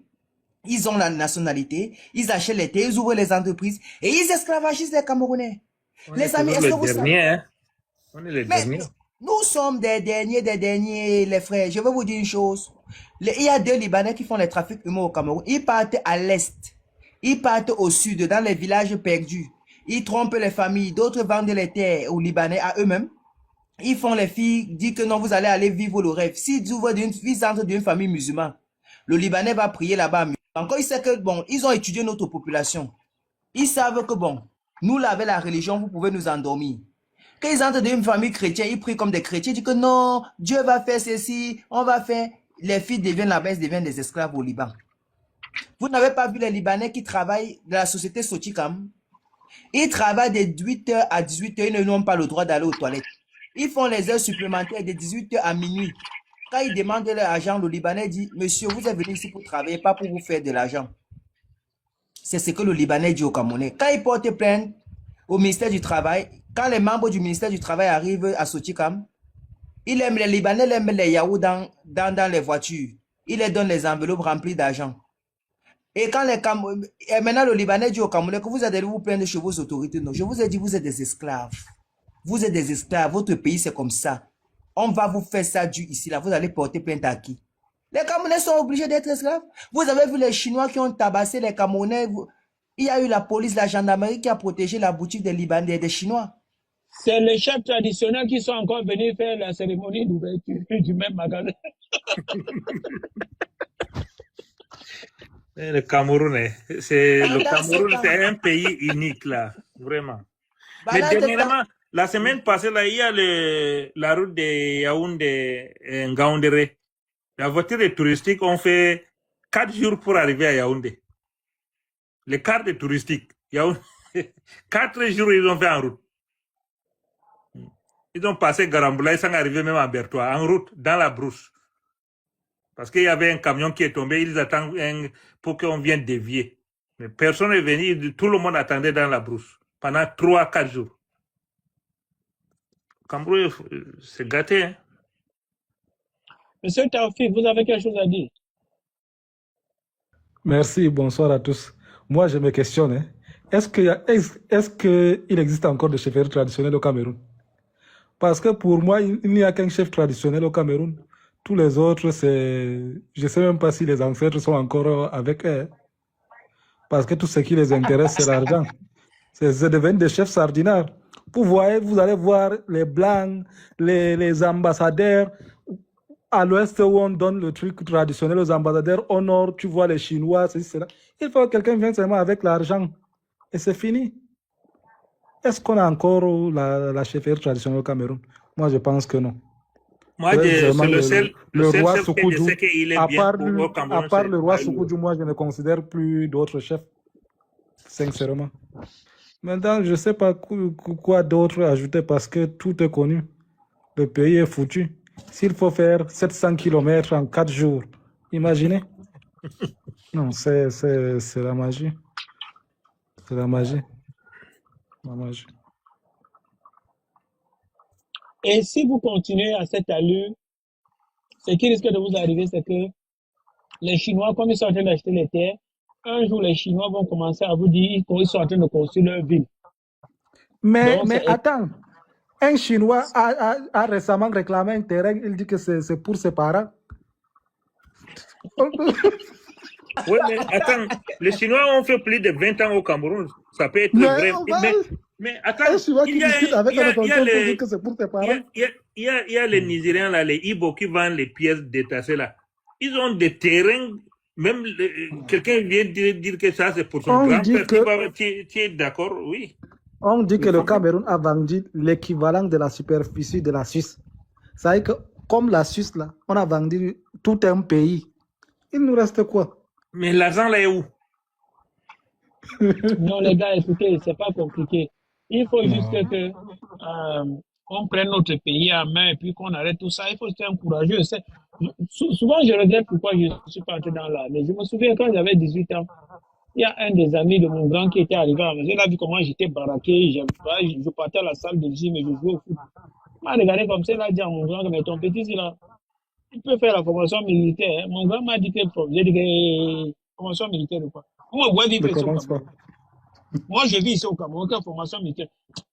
Ils ont la nationalité, ils achètent les terres, ils ouvrent les entreprises et ils esclavagisent les Camerounais. Les amis, est-ce que vous savez? Hein? On est les derniers. Nous sommes des derniers, les frères. Je vais vous dire une chose. Il y a 2 Libanais qui font les trafics humains au Cameroun. Ils partent à l'est. Ils partent au sud, dans les villages perdus. Ils trompent les familles. D'autres vendent les terres aux Libanais à eux-mêmes. Ils font les filles, disent que non, vous allez aller vivre le rêve. S'ils ouvrent d'une famille musulmane, le Libanais va prier là-bas. Encore, il sait que, bon, ils ont étudié notre population. Ils savent que, bon, nous, là, avec la religion, vous pouvez nous endormir. Quand ils entrent dans une famille chrétienne, ils prient comme des chrétiens, ils disent que non, Dieu va faire ceci, on va faire. Les filles deviennent là-bas, elles deviennent des esclaves au Liban. Vous n'avez pas vu les Libanais qui travaillent dans la société Soticam? Ils travaillent de 8h à 18h, ils n'ont pas le droit d'aller aux toilettes. Ils font les heures supplémentaires de 18h à minuit. Quand ils demandent leur argent, le Libanais dit, monsieur, vous êtes venu ici pour travailler, pas pour vous faire de l'argent. C'est ce que le Libanais dit au Camerounais. Quand ils portent plainte au ministère du Travail, quand les membres du ministère du Travail arrivent à Soticam, les Libanais aiment les Yahoo dans les voitures. Ils les donnent les enveloppes remplies d'argent. Et quand et maintenant le Libanais dit au Camerounais que vous allez vous plaindre chez vos autorités. Non, je vous ai dit, vous êtes des esclaves. Vous êtes des esclaves. Votre pays, c'est comme ça. On va vous faire ça du ici, là. Vous allez porter plainte à qui? Les Camerounais sont obligés d'être esclaves. Vous avez vu les Chinois qui ont tabassé les Camerounais. Il y a eu la police, la gendarmerie qui a protégé la boutique des Libanais, des Chinois. C'est les chefs traditionnels qui sont encore venus faire la cérémonie d'ouverture du même magasin. Le Cameroun, c'est un pays unique, là, vraiment. Mais dernièrement, la semaine passée, là, il y a la route de Yaoundé-Ngaoundéré. La voiture des touristiques ont fait 4 jours pour arriver à Yaoundé. Les cartes touristiques, 4 jours ils ont fait en route. Ils ont passé Garamboula, ils sont arrivés même à Bertois, en route, dans la brousse. Parce qu'il y avait un camion qui est tombé, ils attendent pour qu'on vienne dévier. Mais personne n'est venu, tout le monde attendait dans la brousse pendant 3-4 jours. Cameroun, c'est gâté. Hein? Monsieur Taoufik, vous avez quelque chose à dire? Merci, bonsoir à tous. Moi, je me questionne, hein. Est-ce qu'il existe encore des chefferies traditionnels au Cameroun? Parce que pour moi, il n'y a qu'un chef traditionnel au Cameroun. Tous les autres, c'est... Je ne sais même pas si les ancêtres sont encore avec eux. Parce que tout ce qui les intéresse, c'est l'argent. C'est devenir des chefs sardinards. Vous allez voir les Blancs, les ambassadeurs. À l'ouest, où on donne le truc traditionnel aux ambassadeurs, au nord, tu vois les Chinois, ceci, cela. Il faut que quelqu'un vienne seulement avec l'argent. Et c'est fini. Est-ce qu'on a encore la chefferie traditionnelle au Cameroun? Moi, je pense que non. Moi, c'est le seul roi chef que je sais qu'il est bien au Cameroun. À part le roi Soukoudou, moi, je ne considère plus d'autres chefs. Sincèrement. Maintenant, je ne sais pas quoi d'autre ajouter parce que tout est connu. Le pays est foutu. S'il faut faire 700 km en 4 jours, imaginez. Non, c'est la magie. C'est la magie. La magie. Et si vous continuez à cette allure, ce qui risque de vous arriver, c'est que les Chinois, comme ils sont en train d'acheter les terres, un jour, les Chinois vont commencer à vous dire qu'ils sont en train de construire leur ville. Mais attends, un Chinois a récemment réclamé un terrain, il dit que c'est pour ses parents. Oui, mais attends, les Chinois ont fait plus de 20 ans au Cameroun. Ça peut être vrai. Mais attends, il y a les Nigériens, là, les Ibo qui vendent les pièces détachées là. Ils ont des terrains, même quelqu'un vient dire que ça c'est pour son grand-père. Tu es d'accord? Oui. On dit que le Cameroun a vendu l'équivalent de la superficie de la Suisse. Ça veut dire que comme la Suisse là, on a vendu tout un pays. Il nous reste quoi? Mais l'argent là est où? Non les gars, écoutez, c'est pas compliqué. Il faut juste que on prenne notre pays en main et puis qu'on arrête tout ça. Il faut être courageux. Souvent, je regrette pourquoi je ne suis pas entré dans l'armée. Je me souviens quand j'avais 18 ans, il y a un des amis de mon grand qui était arrivé à la maison. Il a vu comment j'étais baraqué. Je partais à la salle de gym et je jouais au foot. Il m'a regardé comme ça, il a dit à mon grand, mais ton petit, là, il peut faire la formation militaire. Hein. Mon grand m'a dit que j'ai dit formation militaire ou quoi. Moi, je vis ici au Cameroun, quelle formation militaire.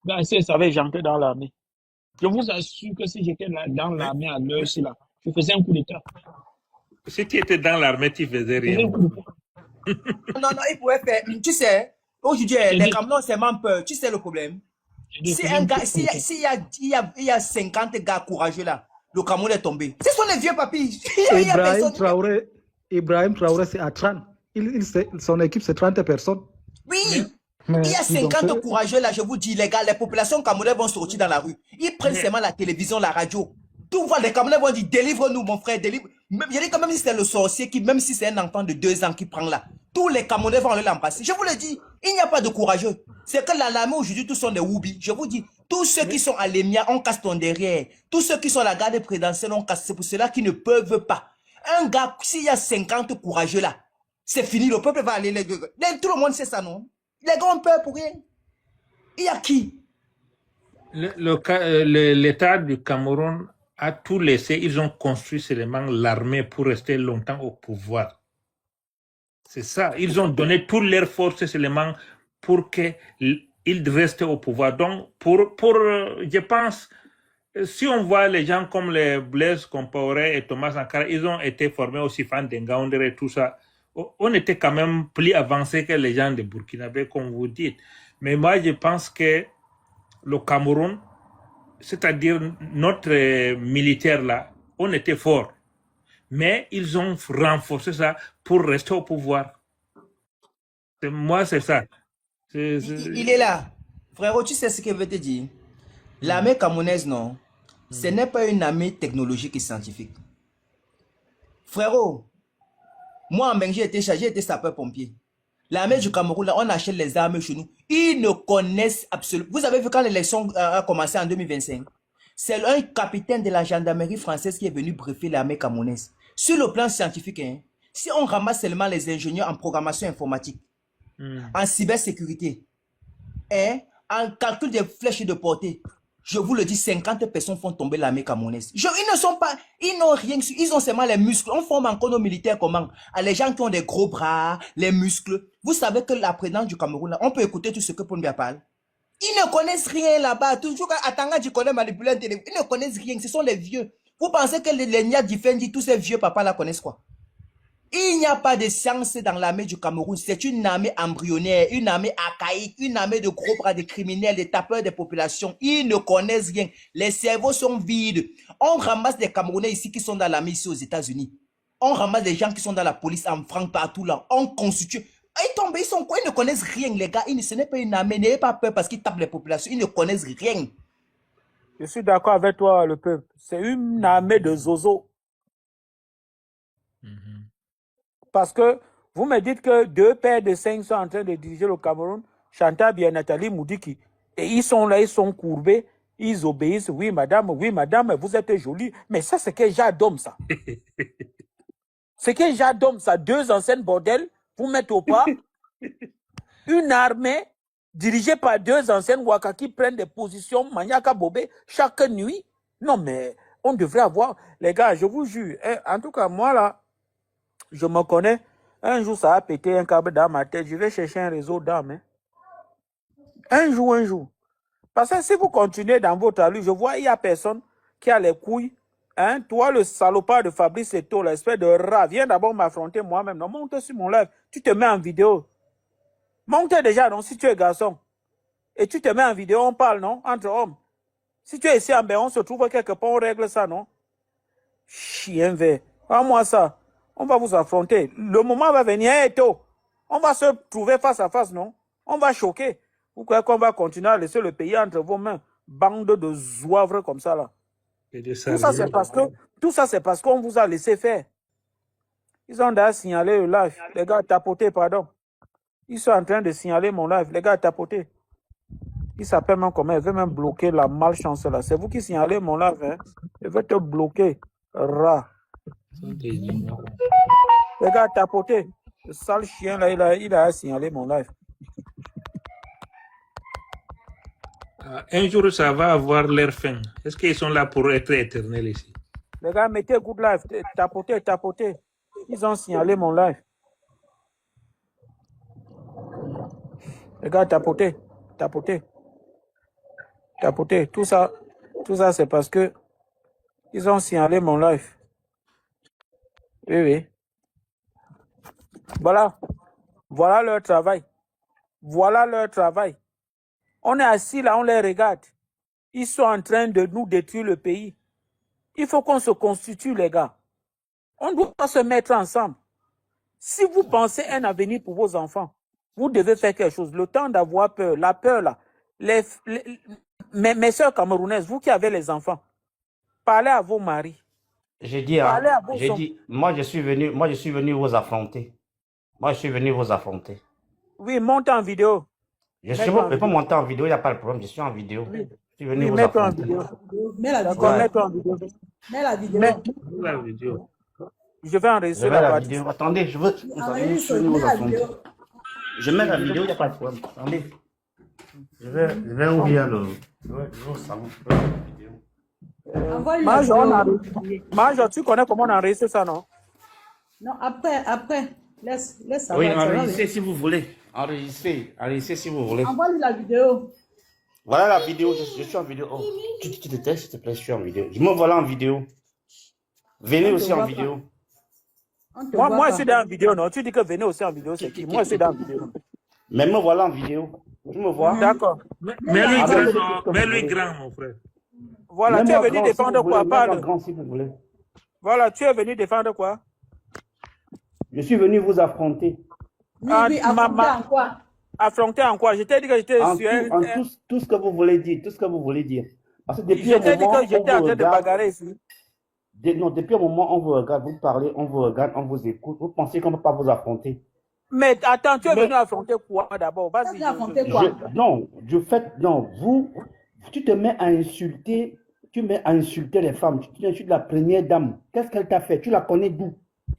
Ben, si elle savait, j'entrais dans l'armée. Je vous assure que si j'étais dans l'armée à l'heure, là, je faisais un coup d'État. Si tu étais dans l'armée, tu faisais rien. Non, il pouvait faire. Tu sais, aujourd'hui, les Camerounais c'est même peur. Tu sais le problème? Si un gars, il y a 50 gars courageux là, le Cameroun est tombé. Ce sont les vieux papis. Ibrahim Traoré, c'est à 30. Son équipe, c'est 30 personnes. Oui. Il y a 50 courageux là, je vous dis, les gars, les populations camerounaises vont sortir dans la rue. Ils prennent seulement la télévision, la radio. Tout va, les Camerounais vont dire, délivre-nous, mon frère, délivre. Il y a quand même si c'est le sorcier, même si c'est un enfant de 2 ans qui prend là, tous les Camerounais vont aller l'embrasser. Je vous le dis, il n'y a pas de courageux. C'est que l'armée aujourd'hui, tous sont des woubis. Je vous dis, tous ceux qui sont à l'EMIA, on casse ton derrière. Tous ceux qui sont à la garde présidentielle, on casse. C'est pour cela qu'ils ne peuvent pas. Un gars, s'il y a 50 courageux là, c'est fini, le peuple va aller. Tout le monde sait ça, non? Les gars ont peur pour rien. Il y a qui? L'État du Cameroun a tout laissé. Ils ont construit seulement l'armée pour rester longtemps au pouvoir. C'est ça. Ils ont donné toutes leurs forces seulement pour qu'ils restent au pouvoir. Donc, je pense, si on voit les gens comme les Blaise Compaoré et Thomas Sankara, ils ont été formés au Sifan Dengaoundéré et tout ça. On était quand même plus avancé que les gens de Burkinabé, comme vous dites. Mais moi, je pense que le Cameroun, c'est-à-dire notre militaire là, on était fort. Mais ils ont renforcé ça pour rester au pouvoir. Moi, c'est ça. Il est là. Frérot, tu sais ce que je veux te dire? L'armée camerounaise, non, ce n'est pas une armée technologique et scientifique. Frérot, moi, en Benji, j'ai été sapeur-pompier. L'armée du Cameroun, là, on achète les armes chez nous. Ils ne connaissent absolument. Vous avez vu quand l'élection a commencé en 2025? C'est un capitaine de la gendarmerie française qui est venu briefer l'armée camerounaise. Sur le plan scientifique, hein, si on ramasse seulement les ingénieurs en programmation informatique, en cybersécurité, hein, en calcul des flèches de portée. Je vous le dis, 50 personnes font tomber l'armée camerounaise. Ils ne sont pas, ils n'ont rien su, ils ont seulement les muscles. On forme encore nos militaires comment? Les gens qui ont des gros bras, les muscles. Vous savez que la présidence du Cameroun, là, on peut écouter tout ce que Pombia parle. Ils ne connaissent rien là-bas. Toujours à Tanga, tu connais manipuler un téléphone. Ils ne connaissent rien. Ce sont les vieux. Vous pensez que les Nia Difendi, tous ces vieux papas là connaissent quoi? Il n'y a pas de science dans l'armée du Cameroun. C'est une armée embryonnaire, une armée archaïque, une armée de gros bras, de criminels, de tapeurs des populations. Ils ne connaissent rien. Les cerveaux sont vides. On ramasse des Camerounais ici qui sont dans l'armée ici aux États-Unis. On ramasse des gens qui sont dans la police en France partout là. On constitue. Ils tombent, ils sont quoi? Ils ne connaissent rien, les gars. Ce n'est pas une armée. N'ayez pas peur parce qu'ils tapent les populations. Ils ne connaissent rien. Je suis d'accord avec toi, le peuple. C'est une armée de zozo. Parce que vous me dites que 2 pères de 5 sont en train de diriger le Cameroun, Chantal et Nathalie Moudiki. Et ils sont là, ils sont courbés, ils obéissent. Oui, madame, vous êtes jolie. Mais ça, c'est quel genre d'homme, ça? C'est quel genre d'homme, ça? 2 anciennes bordels, vous mettez au pas. Une armée dirigée par 2 anciennes Waka qui prennent des positions maniaca bobé chaque nuit. Non, mais on devrait avoir... Les gars, je vous jure, en tout cas, moi, là, je me connais. Un jour, ça a pété un câble dans ma tête. Je vais chercher un réseau d'âmes. Un jour. Parce que si vous continuez dans votre allure, je vois, il n'y a personne qui a les couilles. Hein? Toi, le salopard de Fabrice Eto, l'espèce de rat, viens d'abord m'affronter moi-même. Non, monte sur mon live. Tu te mets en vidéo. Monte déjà, non, si tu es garçon. Et tu te mets en vidéo, on parle, non, entre hommes. Si tu es ici en on se trouve quelque part, on règle ça, non? Chien vert. Ah, moi, ça. On va vous affronter. Le moment va venir, Eto. On va se trouver face à face, non? On va choquer. Vous croyez qu'on va continuer à laisser le pays entre vos mains? Bande de zouavres comme ça, là. Tout ça, c'est parce qu'on vous a laissé faire. Ils ont d'ailleurs signalé le live. Les gars, tapoter, pardon. Ils sont en train de signaler mon live. Les gars, tapoter. Il s'appelle même comment? Il veut même bloquer la malchance, là. C'est vous qui signalez mon live, hein? Il veut te bloquer. Rat. Les gars, tapoter. Le sale chien, là, il a signalé mon live. Un jour, ça va avoir leur fin. Est-ce qu'ils sont là pour être éternels ici? Les gars, mettez good live. Tapoter. Ils ont signalé mon live. Les gars, tapoter. Tout ça, c'est parce que ils ont signalé mon live. Oui. Voilà leur travail. On est assis là, on les regarde. Ils sont en train de nous détruire le pays. Il faut qu'on se constitue, les gars. On doit se mettre ensemble. Si vous pensez un avenir pour vos enfants, vous devez faire quelque chose. Le temps d'avoir peur, la peur là. Mes soeurs camerounaises, vous qui avez les enfants, parlez à vos maris. J'ai dit, moi je suis venu vous affronter. Oui, monte en vidéo. Je ne peux pas monter en vidéo, il n'y a pas de problème, je suis en vidéo. Oui. Je suis venu vous affronter. Mets la vidéo. Mets-toi en vidéo. Mets la vidéo. La vidéo. Je vais enregistrer la vidéo. Attendez, je suis venu vous affronter. Je mets la vidéo, il n'y a pas de problème. Attendez. Je vais ouvrir le salon. Envoie-lui la vidéo. Major, tu connais comment on enregistre ça, non? Non, après. Laisse ça. Oui, enregistrez si vous voulez. Enregistrez si vous voulez. Envoie-lui la vidéo. Voilà la vidéo, je suis en vidéo. Oh, tu te tais, s'il te plaît, je suis en vidéo. Je me voilà en vidéo. Venez aussi en vidéo. Moi, je suis dans la vidéo, non? Tu dis que venez aussi en vidéo, c'est qui? Moi, je suis dans la vidéo. Mais me voilà en vidéo. Tu me vois? D'accord. Mets-lui grand, mon frère. Voilà, tu es venu défendre quoi? Parle. Grand, si vous voulez. Voilà, tu es venu défendre quoi? Je suis venu vous affronter. Oui, affronter en quoi? Affronter en quoi? Je t'ai dit que j'étais sur tout ce que vous voulez dire, Parce que depuis je t'ai dit que j'étais en train de bagarrer ici. Non, depuis un moment, on vous regarde, vous parlez, on vous regarde, on vous écoute. Vous pensez qu'on ne peut pas vous affronter. Mais attends, tu es venu affronter quoi d'abord? Vas-y. Affronter quoi? Tu te mets à insulter, les femmes. Tu insultes la première dame. Qu'est-ce qu'elle t'a fait? Tu la connais d'où?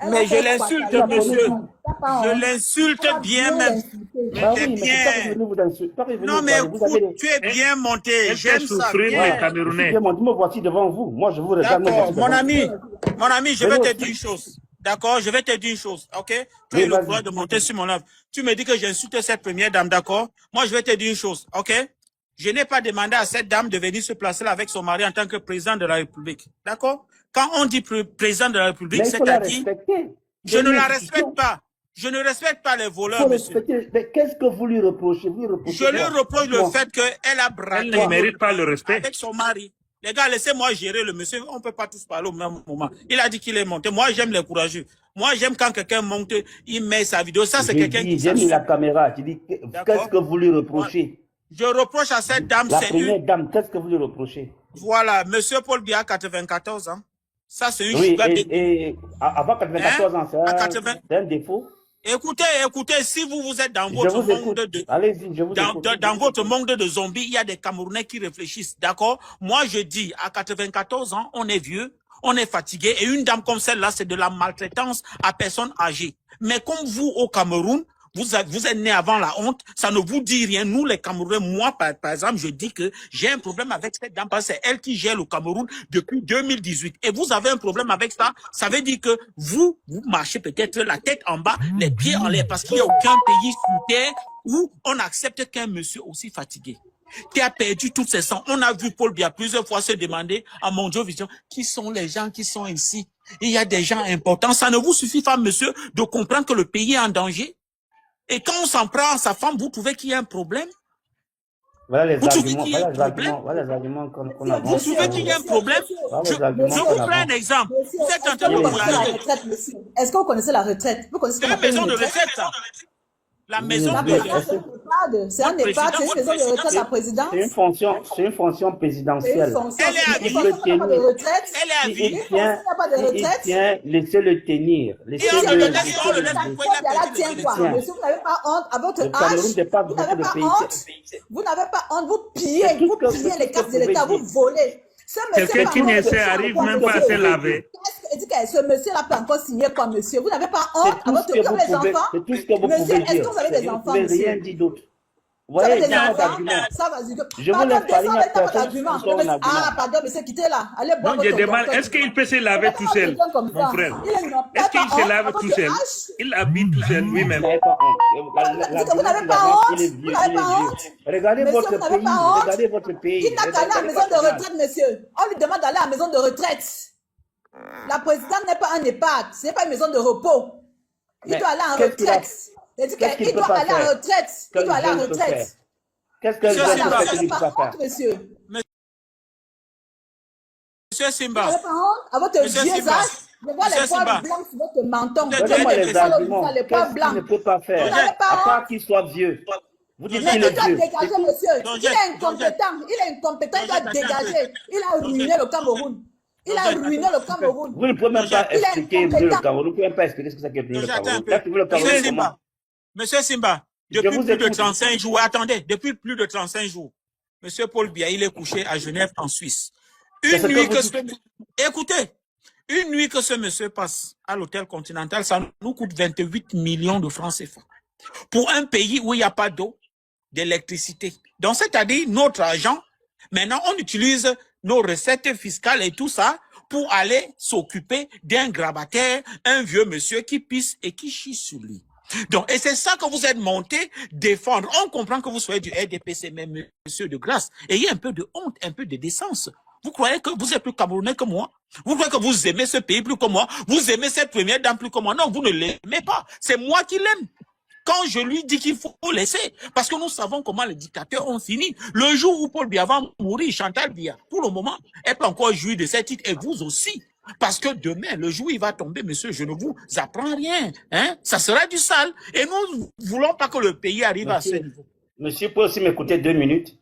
Mais je l'insulte, C'est la première monsieur. fois. Je l'insulte bien même. Mais Bah t'es oui, mais c'est pas bien. revenu vous insulter. Pas revenu Non, vous mais parler. Vous avez écoute, des... tu es bien monté. Elle fait J'aime ça. souffrir Bien. les Je suis Camerounais. bien monté. Me voici devant vous. Moi, je vous regarde. Me D'accord, voici devant vous. mon ami, je Venez vais te aussi. dire une chose. D'accord, je vais te dire une chose, ok? Tu as Oui, eu le vas-y. courage de monter sur mon œuvre. Tu me dis que j'insulte cette première dame, d'accord? Moi, je vais te dire une chose, ok? Je n'ai pas demandé à cette dame de venir se placer là avec son mari en tant que président de la République, d'accord? Quand on dit président de la République, Mais il faut la c'est-à-dire, respecter. je C'est ne une la institution. respecte pas. Je ne respecte pas les Il voleurs, faut monsieur. respecter. Mais qu'est-ce que vous lui reprochez? Vous lui reprochez Je lui quoi? reproche le Dites-moi. fait qu'elle a Elle braqué ne mérite pas le respect. avec son mari. Les gars, laissez-moi gérer le monsieur. On ne peut pas tous parler au même moment. Il a dit qu'il est monté. Moi, j'aime les courageux. Moi, j'aime quand quelqu'un monte, il met sa vidéo. Ça, c'est J'ai quelqu'un dit, qui j'ai mis la s'assume. caméra. Tu dis, qu'est-ce D'accord? que vous lui reprochez? Je reproche à cette dame, La c'est première une... dame, qu'est-ce que vous lui reprochez? Voilà, monsieur Paul Biya, 94 ans. Ça, c'est une Oui, sugar baby. et avant 94 ans, À 80... c'est un défaut. Écoutez, si vous êtes dans Je votre vous monde écoute. de... Allez-y, je vous écoute. Dans votre monde de zombies, il y a des Camerounais qui réfléchissent, d'accord? Moi, je dis, à 94 ans, on est vieux, on est fatigué, et une dame comme celle-là, c'est de la maltraitance à personnes âgées. Mais comme vous, au Cameroun, vous êtes né avant la honte, ça ne vous dit rien. Nous, les Camerounais, moi, par exemple, je dis que j'ai un problème avec cette dame parce que c'est elle qui gère le Cameroun depuis 2018. Et vous avez un problème avec ça, ça veut dire que vous marchez peut-être la tête en bas, les pieds en l'air, parce qu'il n'y a aucun pays sur terre où on accepte qu'un monsieur aussi fatigué, qui a perdu tous ses sangs. On a vu Paul Biya plusieurs fois se demander à Mondiovision qui sont les gens qui sont ici. Il y a des gens importants. Ça ne vous suffit pas, monsieur, de comprendre que le pays est en danger? Et quand on s'en prend à sa femme, vous trouvez qu'il y a un problème? Voilà les Vous trouvez arguments, qu'il y a un problème? voilà les arguments qu'on Vous avance. trouvez qu'il y a un problème? Voilà Je les arguments vous qu'on prends un avance. exemple. Monsieur, Vous êtes en est-ce train que de vous connaissez la courager. retraite, monsieur? Est-ce que vous connaissez la retraite? Vous connaissez ce C'est qu'on une appelle maison une de retraite? retraite, ça. La Oui, maison La de... oui, présidence, c'est un EHPAD. C'est un Votre EHPAD, c'est une président, maison de retraite, la c'est une présidence. fonction, c'est une fonction C'est une présidentielle. fonction. Elle est à Une vie. fonction qui n'a pas de retraite. Elle est à Si vie. il Une fonction qui n'a pas de si il retraite. tient, laissez-le tenir. Et on Laissez-le, le Monsieur, laisse, on le laisse laissez-le. pourquoi il a la perdu tient les quoi? élections. Monsieur, vous n'avez pas honte à votre Le Cameroun âge. dépasse Vous beaucoup n'avez de pas pays. honte. Vous n'avez pas honte. Vous C'est pillez les tout cartes ce de que vous l'État. pouvez Vous dire. volez. Ce monsieur Quelqu'un peut qui encore ne signer arrive quoi, même pas à monsieur? se laver. Est-ce que ce monsieur-là peut encore signer quoi, monsieur? Vous n'avez pas honte C'est à tout votre... ce que Vous vous avez des pouvez, enfants? c'est tout ce que vous Monsieur, pouvez est-ce dire. que vous avez des Vous ne enfants, pouvez rien monsieur? dire d'autre. Vous Vous avez voyez, des il y a pas enfants? d'argument. Ça va, je... Je vous Pardon, laisse parler, il n'y a descendez pas personne d'argument. qui a un argument. Ah, pardon, monsieur, quittez là. Allez boire Non, je votre demande, boisson. est-ce qu'il peut se laver tout Mettez-moi seul, quelqu'un comme mon ça. frère? Il n'a Est-ce pas qu'il se honte à lave votre tout seul? âge. Il habite tout seul Vous lui-même. n'avez pas honte. Vous n'avez L'argument pas qu'il avance, honte. il est Vous vieux, n'avez il est pas vieux. honte. Regardez Monsieur, votre vous n'avez pays, pas honte. regardez votre pays. Il n'a qu'à aller à la Regardez maison pas de son âge. retraite, monsieur. On lui demande d'aller à la maison de retraite. La présidente n'est pas un EHPAD. Ce n'est pas une maison de repos. Il Mais doit aller en qu'est-ce qu'il a, retraite. Il dit qu'est-ce qu'il qu'il peut doit pas aller en faire? retraite. Il Qu'un doit aller en jeune peut faire? retraite. Qu'est-ce qu'un Il doit Monsieur jeune aller en peut Simba, faire retraite. qu'il Vous ne n'avez peut pas pas faire? honte, monsieur. Monsieur Vous Simba, n'avez pas honte à votre Monsieur vieux Simba, âge. Je vois Monsieur les poils Simba, blancs sur votre menton. vous êtes Vous très Donnez-moi avez les des dépressif. poils au bout, arguments. les poils Qu'est-ce qu'il ne blancs. peut pas Vous faire? n'avez Georgette, À pas part honte. qu'il soit vieux. Vous dites Mais qu'il il est doit vieux. dégager, C'est tout. monsieur. Il Georgette, est Georgette, incompétent. Il est incompétent. Il doit Georgette, attends un peu. dégager. Il a ruiné Georgette, le Cameroun. Il a Georgette, ruiné attends le un peu. Cameroun. Vous ne pouvez même Georgette, pas Il est expliquer brûler le incompétent. Cameroun. Vous ne pouvez même pas expliquer ce que c'est que brûler le Georgette, attends un Cameroun. peu. Là, tu veux le Monsieur Cameroun Simba, comment? Monsieur Simba, Je depuis vous plus de écoute. 35 jours, attendez, depuis plus de 35 jours, Monsieur Paul Biya, il est couché à Genève, en Suisse. C'est ce Une que nuit vous que dites. écoutez, une nuit que ce monsieur passe à l'hôtel Continental, ça nous coûte 28 millions de francs CFA. Pour un pays où il n'y a pas d'eau, d'électricité. Donc, c'est-à-dire notre argent, maintenant, on utilise nos recettes fiscales et tout ça pour aller s'occuper d'un grabataire, un vieux monsieur qui pisse et qui chie sur lui. Donc, et c'est ça que vous êtes monté défendre. On comprend que vous soyez du RDPC, mais monsieur de grâce, ayez un peu de honte, un peu de décence. Vous croyez que vous êtes plus Camerounais que moi? Vous croyez que vous aimez ce pays plus que moi? Vous aimez cette première dame plus que moi? Non, vous ne l'aimez pas. C'est moi qui l'aime. Quand je lui dis qu'il faut laisser, parce que nous savons comment les dictateurs ont fini. Le jour où Paul Biya va mourir, Chantal Biya, pour le moment, elle peut encore jouir de ces titres, et vous aussi. Parce que demain, le jour où il va tomber, monsieur, je ne vous apprends rien. Hein? Ça sera du sale. Et nous ne voulons pas que le pays arrive à ce niveau. Monsieur peut aussi m'écouter 2 minutes.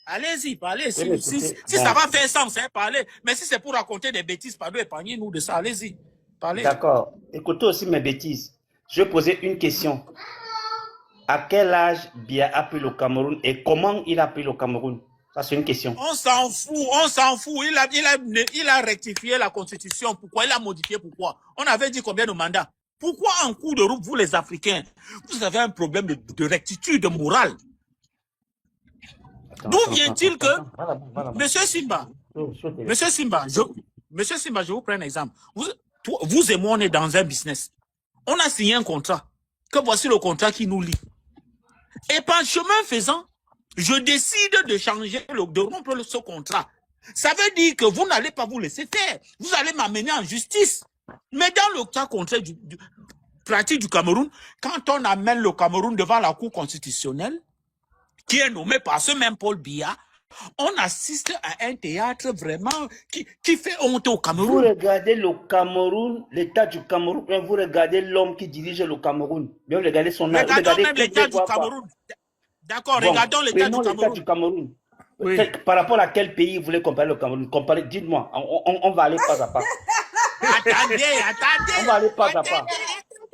Allez-y, parlez. Si Bon. ça va faire sens, hein, parlez. Mais si c'est pour raconter des bêtises, pardon, épargnez-nous de ça. Allez-y, parlez. D'accord. Écoutez aussi mes bêtises. Je vais poser une question. À quel âge Biya a pris le Cameroun et comment il a pris le Cameroun? Ça, c'est une question. On s'en fout. Il a rectifié la constitution. Pourquoi? Il a modifié, pourquoi? On avait dit combien de mandats? Pourquoi en cours de route, vous les Africains, vous avez un problème de rectitude morale? D'où vient-il que, Monsieur Simba, Monsieur Simba, je vous prends un exemple. Vous et moi, on est dans un business. On a signé un contrat. Que voici le contrat qui nous lie. Et par chemin faisant, je décide de changer, de rompre ce contrat. Ça veut dire que vous n'allez pas vous laisser faire. Vous allez m'amener en justice. Mais dans le cas contraire pratique du Cameroun, quand on amène le Cameroun devant la Cour constitutionnelle, qui est nommé par ce même Paul Biya, on assiste à un théâtre vraiment qui fait honte au Vous Cameroun. regardez le Cameroun, l'état du Cameroun, bien vous regardez l'homme qui dirige le Cameroun. Bien vous regardez son âge. Regardons même l'état du Cameroun. D'accord, Bon, regardons l'état prenons du l'état Cameroun. du Cameroun. Oui. Par rapport à quel pays vous voulez comparer le Cameroun? Dites-moi, on va aller pas à pas. Attendez. On va aller pas à pas.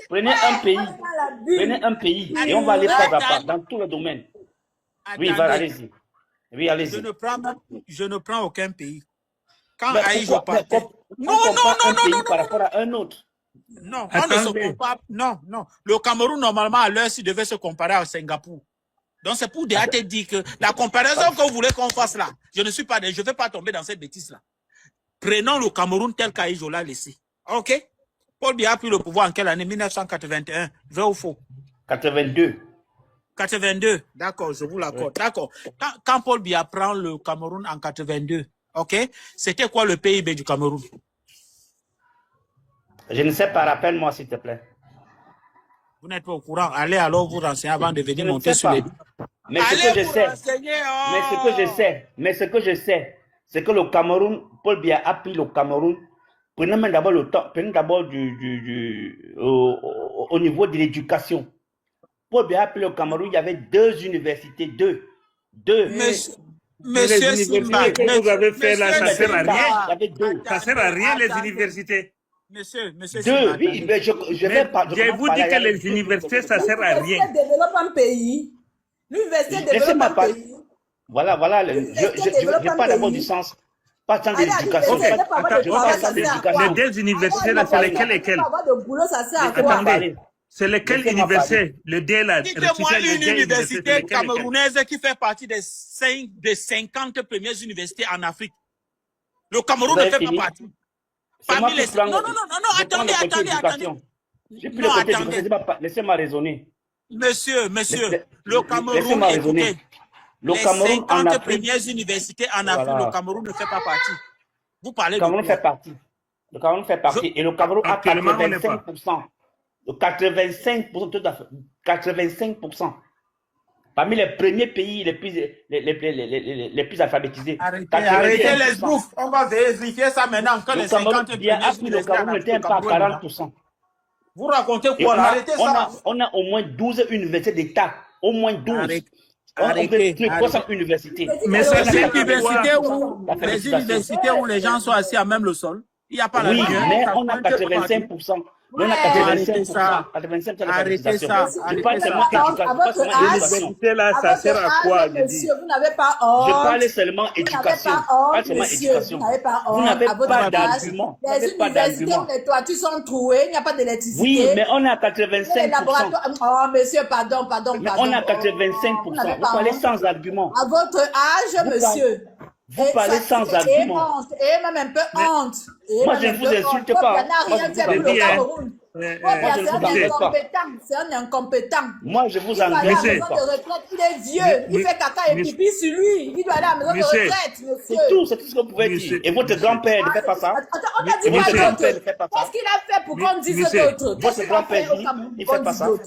Prenez un pays et on va aller pas à pas dans tous les domaines. Oui, allez-y. Oui, allez-y. Je ne prends aucun pays. Quand Mais Aïe, je pourquoi- partais. on compare un pays par rapport à un autre. Non, on ne se Attendez. compare. Non. Le Cameroun, normalement, à l'heure, s'il devait se comparer à Singapour. Donc, c'est pour déjà te dire que la comparaison que vous voulez qu'on fasse là, je ne vais pas tomber dans cette bêtise-là. Prenons le Cameroun tel qu'Aïjo l'a laissé. OK? Paul Biya a pris le pouvoir en quelle année? 1981. Vrai ou faux? 82. 82. D'accord, je vous l'accorde. D'accord. Quand Paul Biya prend le Cameroun en 82, OK? C'était quoi le PIB du Cameroun? Je ne sais pas, rappelle-moi s'il te plaît. Vous n'êtes pas au courant. Allez alors vous renseigner avant de Je venir ne monter sais sur pas. les... Mais ce Allez que je vous sais, renseigner, oh! mais ce que je sais, c'est que le Cameroun, Paul Biya a pris le Cameroun. Prenons même d'abord le temps, prenons d'abord au niveau de l'éducation. Paul Biya a pris le Cameroun, il y avait 2 universités, deux. Monsieur les Simba, universités que vous avez fait là, ça monsieur sert à Simba, rien. Il y avait 2. Ça sert à rien, les Attendez. universités. Monsieur 2, Simba, oui, attendez. mais je Mais vais pas. je vous dis que les universités, ça sert à rien. L'université développe un pays. L'université développe Laissez-moi un parler. pays. Voilà, L'université je développe n'ai un pas d'abord pays. du sens. Pas de sens Allez à d'éducation. l'université, Ok, pas avoir de attends, travail, ça attendez, sert à l'éducation. quoi? Les 2 universités là, c'est lesquelles et lesquelles? Pas avoir de boulot, ça sert à Laissez-moi quoi? Attendez, parler. c'est lesquelles Laissez-moi universités? Le D là, Dites-moi recitez les une 2 universités, c'est université lesquelles et lesquelles? camerounaise qui fait partie des 50 premières universités en Afrique. Le Cameroun Vous ne avez fait pas fini? partie. C'est moi Parmi les... qui prends Non, je prends le côté attendez. éducation. J'ai pris Non, le côté attendez. éducation. Laissez-moi raisonner. Monsieur, le Cameroun, Laissez-moi raisonner. écoutez, Le les Cameroun en 50 Afrique, premières universités en Afrique, Voilà. le Cameroun ne fait pas partie. Vous parlez le de Cameroun quoi? fait partie. Le Cameroun fait partie. Et le Cameroun a Actuellement, on n'est pas. 85%. Le 85%, tout à fait. 85%. Parmi les premiers pays les plus alphabétisés. Arrêtez les bouffes. On va vérifier ça maintenant que Le les 50 Cameroun, premières le universités en Cameroun Afrique, n'était le pas à Cameroun est là. 40%. Vous racontez Et quoi là? Arrêtez ça. on a au moins 12 universités d'État. Au moins 12. Arrêtez. 300 universités. Mais C'est c'est les c'est universités quoi? où les gens sont assis à même le sol. Il n'y a pas la Oui, lumière. mais Ça on a pointe partout. 85%. On a Arrêtez 85%. ça. 85% de Arrêtez l'alphabétisation. ça. Je Arrêtez parle ça. seulement À éducation. votre Pas seulement âge, éducation. L'université là, à ça votre sert à quoi, âge, je dis? monsieur, vous n'avez pas Je honte. parle seulement Vous n'avez éducation. pas Pas honte, seulement monsieur. éducation. Vous n'avez pas Vous honte. n'avez À votre pas âge, d'argument. Vous les n'avez pas universités d'argument. où les toitures sont trouées, il n'y a pas d'électricité. Oui, mais on est à Les 85%. laboratoires. Oh, monsieur, pardon. Mais on est à Vous 85%. n'avez Vous pas parlez honte. sans argument. À votre âge, Vous monsieur. Vous parlez sans argument. Et même un peu honte. Et Moi, même je un ne vous peu insulte honte. pas. Paul Biya n'a Moi, rien je fait vous pour le dis, hein. Cameroun. Paul Biya, je ne c'est vous un engage pas. incompétent. C'est un incompétent. Moi, je vous Il doit aller à la engage Monsieur. maison pas. de retraite. Il est vieux. Il fait caca et Monsieur. pipi sur lui. Il doit aller à la maison de Monsieur. retraite, C'est monsieur. tout ce que vous pouvez dire. Monsieur. Et votre grand-père ne fait pas ça. Attends, on a dit Monsieur. quoi Votre grand-père ne d'autre? fait pas ça. Qu'est-ce qu'il a fait pour qu'on dise Monsieur. d'autre? Qu'est-ce Votre qu'il a grand-père fait au dit, Cameroun il pour fait qu'on pas dise ça. d'autre?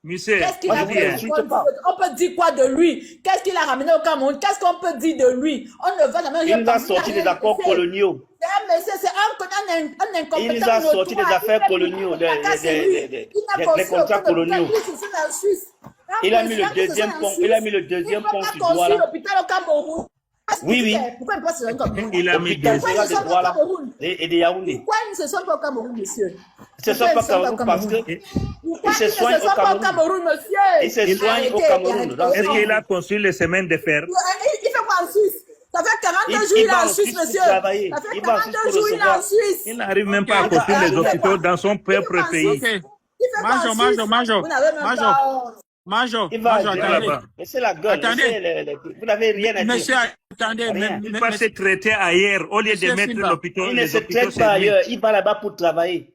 Monsieur, Qu'est-ce qu'il Moi, a je vous fait insulte pour qu'on dise pas. d'autre? On peut dire quoi de lui? Qu'est-ce qu'il a ramené au Cameroun? Qu'est-ce qu'on peut dire de lui? On ne va jamais Il nous a sorti des accords coloniaux. C'est un monsieur, c'est un incompétent. Il nous a sorti des affaires coloniaux, les contrats coloniaux. Il a mis le deuxième pont, sur Douala. l'hôpital au Cameroun. Oui, oui. Pourquoi il passe comme il a mis Hôpital des... général de Douala et de Yaoundé. Pourquoi ils ne se sont pas au Cameroun, monsieur? Ils se soignent pas au Cameroun parce que ils se soignent au Cameroun. Ils se soignent au Cameroun. Est-ce qu'il a construit les semaines de fer? Il fait quoi en Suisse? Ça fait 40 jours il est en Suisse, monsieur. Ça fait 40 jours il est en Suisse. Il n'arrive même pas à construire les hôpitaux dans son propre pays. Major, Il va attendez. là-bas. Mais c'est la gueule. Attendez. Vous n'avez rien à dire. Monsieur, attendez. Il va se traiter ailleurs au lieu de mettre l'hôpital. Il ne se traite pas ailleurs. Il va là-bas pour travailler.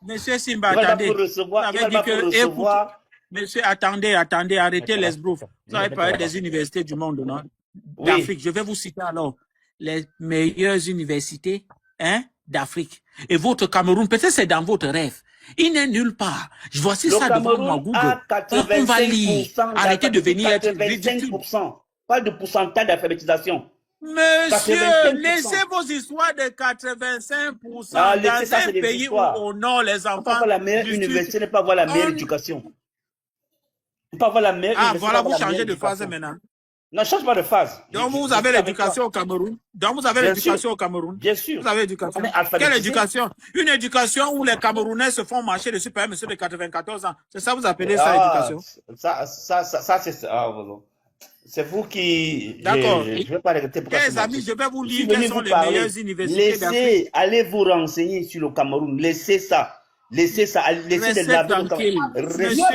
Monsieur Simba, Il va là-bas attendez. pour recevoir. Il va là-bas pour recevoir. Monsieur, attendez, arrêtez l'esbrouf. Vous avez parlé des universités du monde, non? D'Afrique. Je vais vous citer alors les meilleures universités d'Afrique. Et votre Cameroun, peut-être c'est dans votre rêve. Il n'est nulle part. Voici ça devant moi, Google. On va lire. Arrêtez de venir être ridicule. 85%. Pas de pourcentage d'alphabétisation. Monsieur, 85%. laissez vos histoires de 85% Ah, dans laissez ça, un c'est des pays où histoires. on a les enfants. Pas avoir la meilleure université, ne pas avoir la meilleure éducation. Ne pas avoir la meilleure université. Voilà, vous changez de phase maintenant. Non, change pas de phase. Donc vous avez l'éducation au Cameroun. Bien sûr. Vous avez l'éducation. Quelle éducation? Une éducation où les Camerounais se font marcher dessus par un monsieur de 94 ans. C'est ça vous appelez ça éducation? C'est vous qui... D'accord. Je ne vais pas répéter pourquoi. Les amis, je vais vous lire quelles sont les meilleures universités d'Afrique. Allez vous renseigner sur le Cameroun. Laissez ça. Laissez de la tranquille. Monsieur.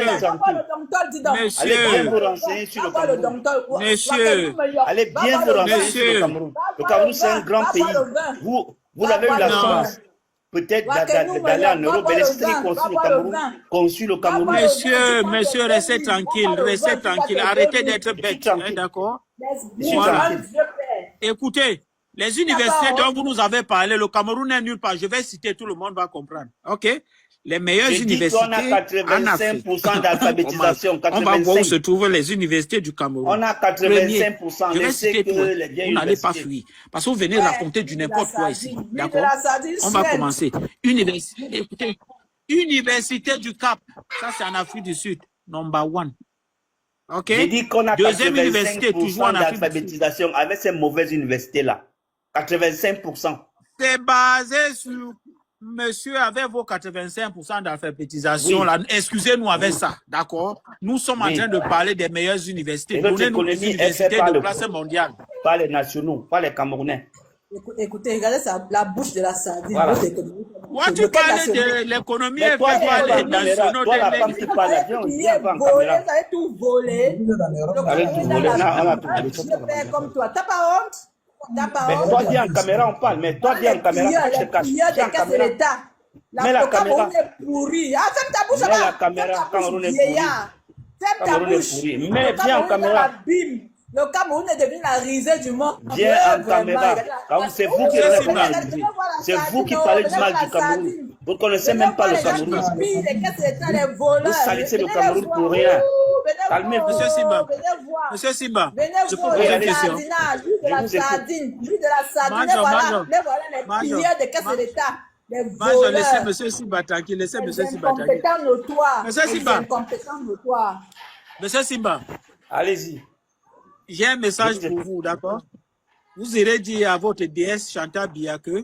Allez bien vous renseigner sur le Cameroun. Monsieur. Allez bien vous renseigner sur le Cameroun. Le Cameroun, c'est un grand pays. Vous avez eu la chance peut-être d'aller en Europe, mais laissez conçu le Cameroun. Monsieur, restez tranquille. Arrêtez d'être bête. D'accord? Voilà. Écoutez, les universités dont vous nous avez parlé, le Cameroun n'est nulle part. Je vais citer, tout le monde va comprendre. OK? Les meilleures universités on a 85% d'alphabétisation. On va voir où se trouvent les universités du Cameroun. On a 85%. Je vais citer tout. Vous n'allez pas fuir. Parce que vous venez raconter du n'importe quoi ici. D'accord? On va commencer. Écoutez, Université du Cap. Ça, c'est en Afrique du Sud. Number 1. OK? J'ai dit qu'on a deuxième université, toujours en 85% d'alphabétisation avec ces mauvaises universités-là. 85%. C'est basé sur... Monsieur, avec vos 85% d'alphabétisation, là, excusez-nous avec ça, d'accord? Nous sommes en train de parler des meilleures universités. Donnez-nous des universités de classe mondiale. Pas les nationaux, pas les Camerounais. Écoutez, regardez ça, la bouche de la sardine. Voilà. Toi, tu parles de l'économie et toi, les nationaux. Vous avez tout volé. Comme toi. T'as pas honte? Mais toi, dis en caméra, on parle. Mais toi, dis en caméra, je te cache. La Cameroun est pourri. Ah, ferme ta bouche là-bas. La caméra, Cameroun est pourri. Ferme ta bouche. Mais viens en caméra. Le Cameroun est devenu la risée du monde. Viens en caméra. C'est vous qui parlez. C'est vous qui parlez du mal du Cameroun. Vous ne connaissez même pas le Cameroun. Vous salissez le Cameroun pour rien. Calmez-vous. Monsieur Simba. Je peux poser une question. De la sardine. Voilà les piliers de caisse d'État. Laissez monsieur Simba tranquille. Monsieur Simba. Allez-y. J'ai un message pour vous, d'accord? Vous irez dire à votre déesse Chantal Biya que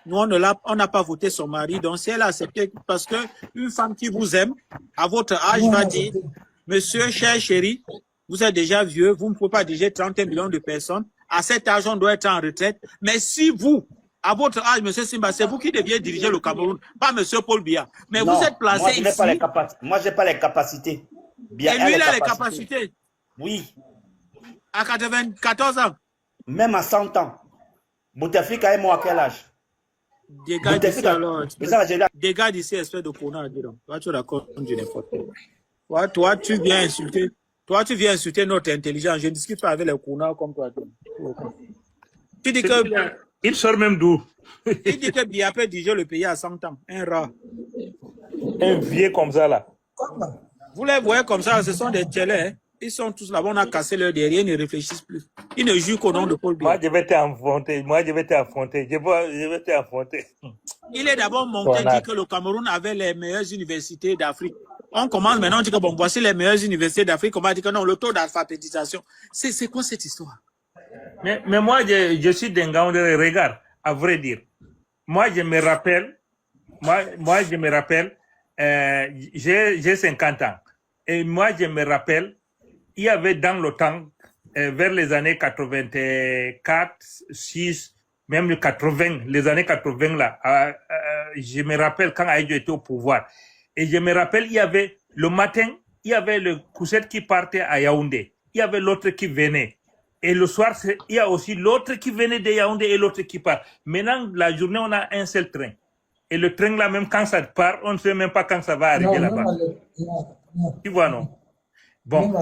nous, on n'a pas voté son mari. Donc, si elle a accepté, parce que une femme qui vous aime, à votre âge, va dire, monsieur, cher chéri, vous êtes déjà vieux, vous ne pouvez pas diriger 31 millions de personnes. À cet âge, on doit être en retraite. Mais si vous, à votre âge, monsieur Simba, c'est vous qui deviez diriger le Cameroun, pas monsieur Paul Biya. Mais non, vous êtes placé ici. Moi, je n'ai pas les capacités. Biya, et lui, il a les capacités. Oui. À 94 ans. Même à 100 ans. Bouteflika est mort à quel âge? Dégage d'ici, espèce de connard. Toi, tu racontes du n'importe quoi. Toi, tu viens insulter. Toi, tu viens insulter notre intelligence. Je ne discute pas avec les connards comme toi. Tu dis que... Il sort même d'où? Il dit que Biya peut diriger le pays à 100 ans. Un rat. Un vieux comme ça, là. Vous les voyez comme ça, ce sont des télés. Hein? Ils sont tous là-bas, on a cassé leur derrière, ils ne réfléchissent plus. Ils ne jouent qu'au nom de Paul Biya. Moi, je vais t'affronter. Je vais t'affronter. Il est d'abord monté dit que le Cameroun avait les meilleures universités d'Afrique. On commence maintenant, on dit que bon, voici les meilleures universités d'Afrique. On va dire que non, le taux d'alphabétisation. C'est quoi cette histoire? Mais moi, je suis d'un gars, regarde, à vrai dire. Moi, je me rappelle moi, je me rappelle, j'ai 50 ans. Et moi, je me rappelle, il y avait dans le temps, vers les années 84, 6, même le 80, les années 80 là, je me rappelle quand Aïdjo était au pouvoir. Et je me rappelle, il y avait le matin, il y avait le Kouset qui partait à Yaoundé. Il y avait l'autre qui venait. Et le soir, il y a aussi l'autre qui venait de Yaoundé et l'autre qui part. Maintenant, la journée, on a un seul train. Et le train là, même quand ça part, on ne sait même pas quand ça va arriver là-bas. Tu vois, non? Bon.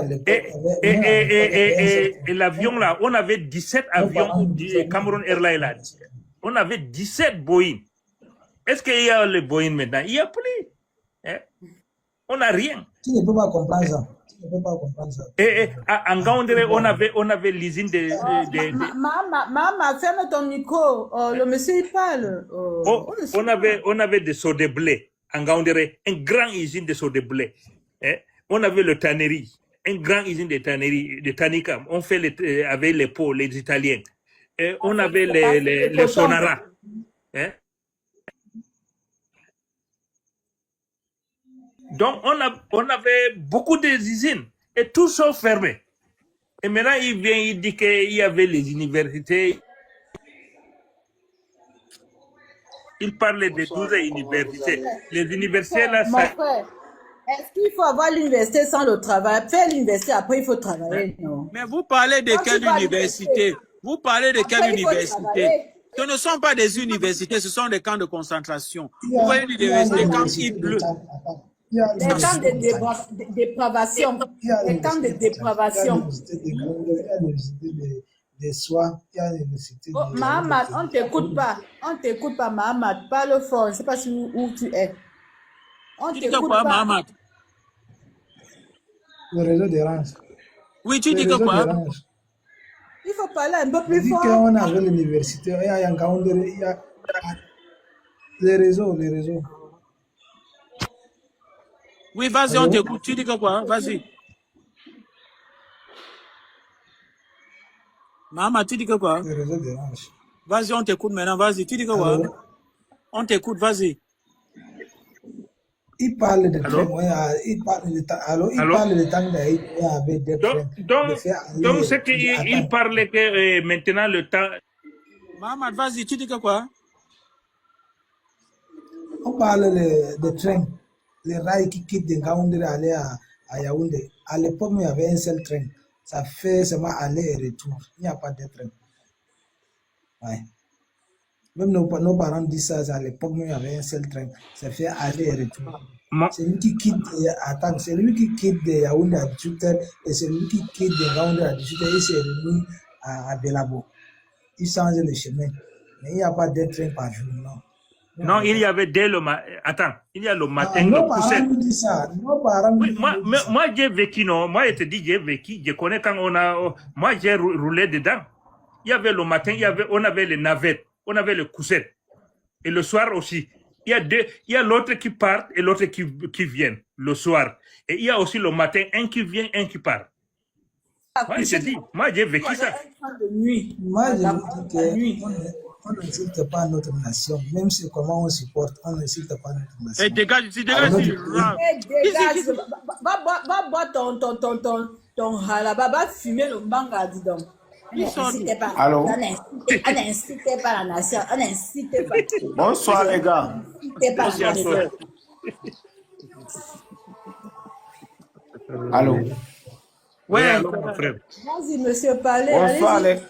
Et l'avion là, on avait 17 avions du Cameroun Airlines là. On avait 17 Boeing. Est-ce qu'il y a le Boeing maintenant? Il n'y a plus. Hein? On n'a rien. Tu ne peux pas comprendre ça. Tu ne peux pas comprendre ça. Et en Gaoundéré, on avait l'usine de... Maman, ferme ton micro. Le monsieur, il parle. On avait des seaux de blé en Gaoundéré, une grande usine de seaux de blé. Hein? On avait le tannerie, une grande usine de tannerie, de Tanika. On fait avec les pots, les Italiens. Et on avait les sonaras. Hein? Donc, on avait beaucoup d'usines et tout sont fermés. Et maintenant, il vient, il dit qu'il y avait les universités. Il parlait de 12 universités. Les universités, là, Mon frère, est-ce qu'il faut avoir l'université sans le travail? Faire l'université, après, il faut travailler, non? Mais vous parlez de quelle université? Vous parlez de quelle université? Ce ne sont pas des universités, ce sont des camps de concentration. Vous voyez l'université quand il pleut. Des camps de dépravation. Des camps de dépravation. Des soins, il y a l'université. Oh, Mahamad, on ne t'écoute pas. On ne t'écoute pas, Mahamad. Parle fort. Je ne sais pas où tu es. On ne t'écoute pas. Mahamad? Le réseau dérange. Oui, tu dis que quoi? Il faut parler un peu plus fort. On avait l'université, il y a un Gaoundéré, il y a les réseaux. Oui, vas-y, on t'écoute. Tu dis que quoi? Vas-y. Maman, tu dis que quoi? Le réseau dérange. Vas-y, on t'écoute maintenant. Vas-y, tu dis que quoi? On t'écoute, vas-y. Il parle de train, il parle de temps. Alors, il parle de temps d'il y avait des trains. Donc, c'est qu'il parlait que maintenant le temps. Maman, vas-y, tu dis que quoi? On parle de trains. Les rails qui quittent de Gaoundéré aller à Yaoundé. À l'époque, il y avait un seul train. Ça fait seulement aller et retour. Il n'y a pas de train. Ouais. Même nos parents disent ça, à l'époque, il y avait un seul train. Ça fait aller et retour. Celui qui quitte, attends, celui qui quitte de Yaoundé à 18h et celui qui quitte de Gaoundé à 18h, il s'est remis à Belabo. Il change le chemin. Mais il n'y a pas de train par jour, non. Non, il y avait dès le matin. Attends, il y a le matin. Nos parents nous disent ça. Nos parents oui, moi j'ai vécu, non. Moi, je te dis, j'ai vécu. Je connais quand on a. Moi, j'ai roulé dedans. Il y avait le matin, on avait les navettes, on avait le cousset. Et le soir aussi. Il y a l'autre qui part et l'autre qui vient le soir. Et il y a aussi le matin, un qui vient, un qui part. Moi, je te dis, moi, j'ai vécu ça. Moi, je dis qu'on n'insulte pas notre nation, même si comment on supporte, on n'insulte pas notre nation. Et dégage, Va boire ton halaba, va fumer le manga, dis donc. N'incitez pas. Allô? N'incitez pas la nation. N'incitez pas. Bonsoir les gars. N'incitez pas la nation. Allô? Ouais, allô, mon frère. Vas-y, monsieur, parlez.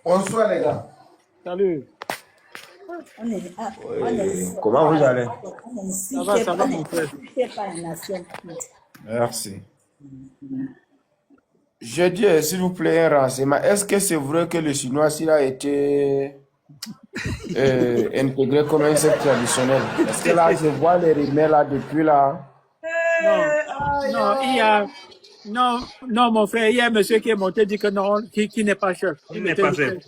Bonsoir les gars. Salut. Comment vous allez? Ça va, mon frère. Merci. Je dis, s'il vous plaît, un renseignement. Est-ce que c'est vrai que le chinois, s'il a été intégré comme un secte traditionnel? Parce que là, je vois les remèdes là depuis là. Non, mon frère, il y a un monsieur qui est monté dit que non, qui n'est pas chef. Il n'est pas chef.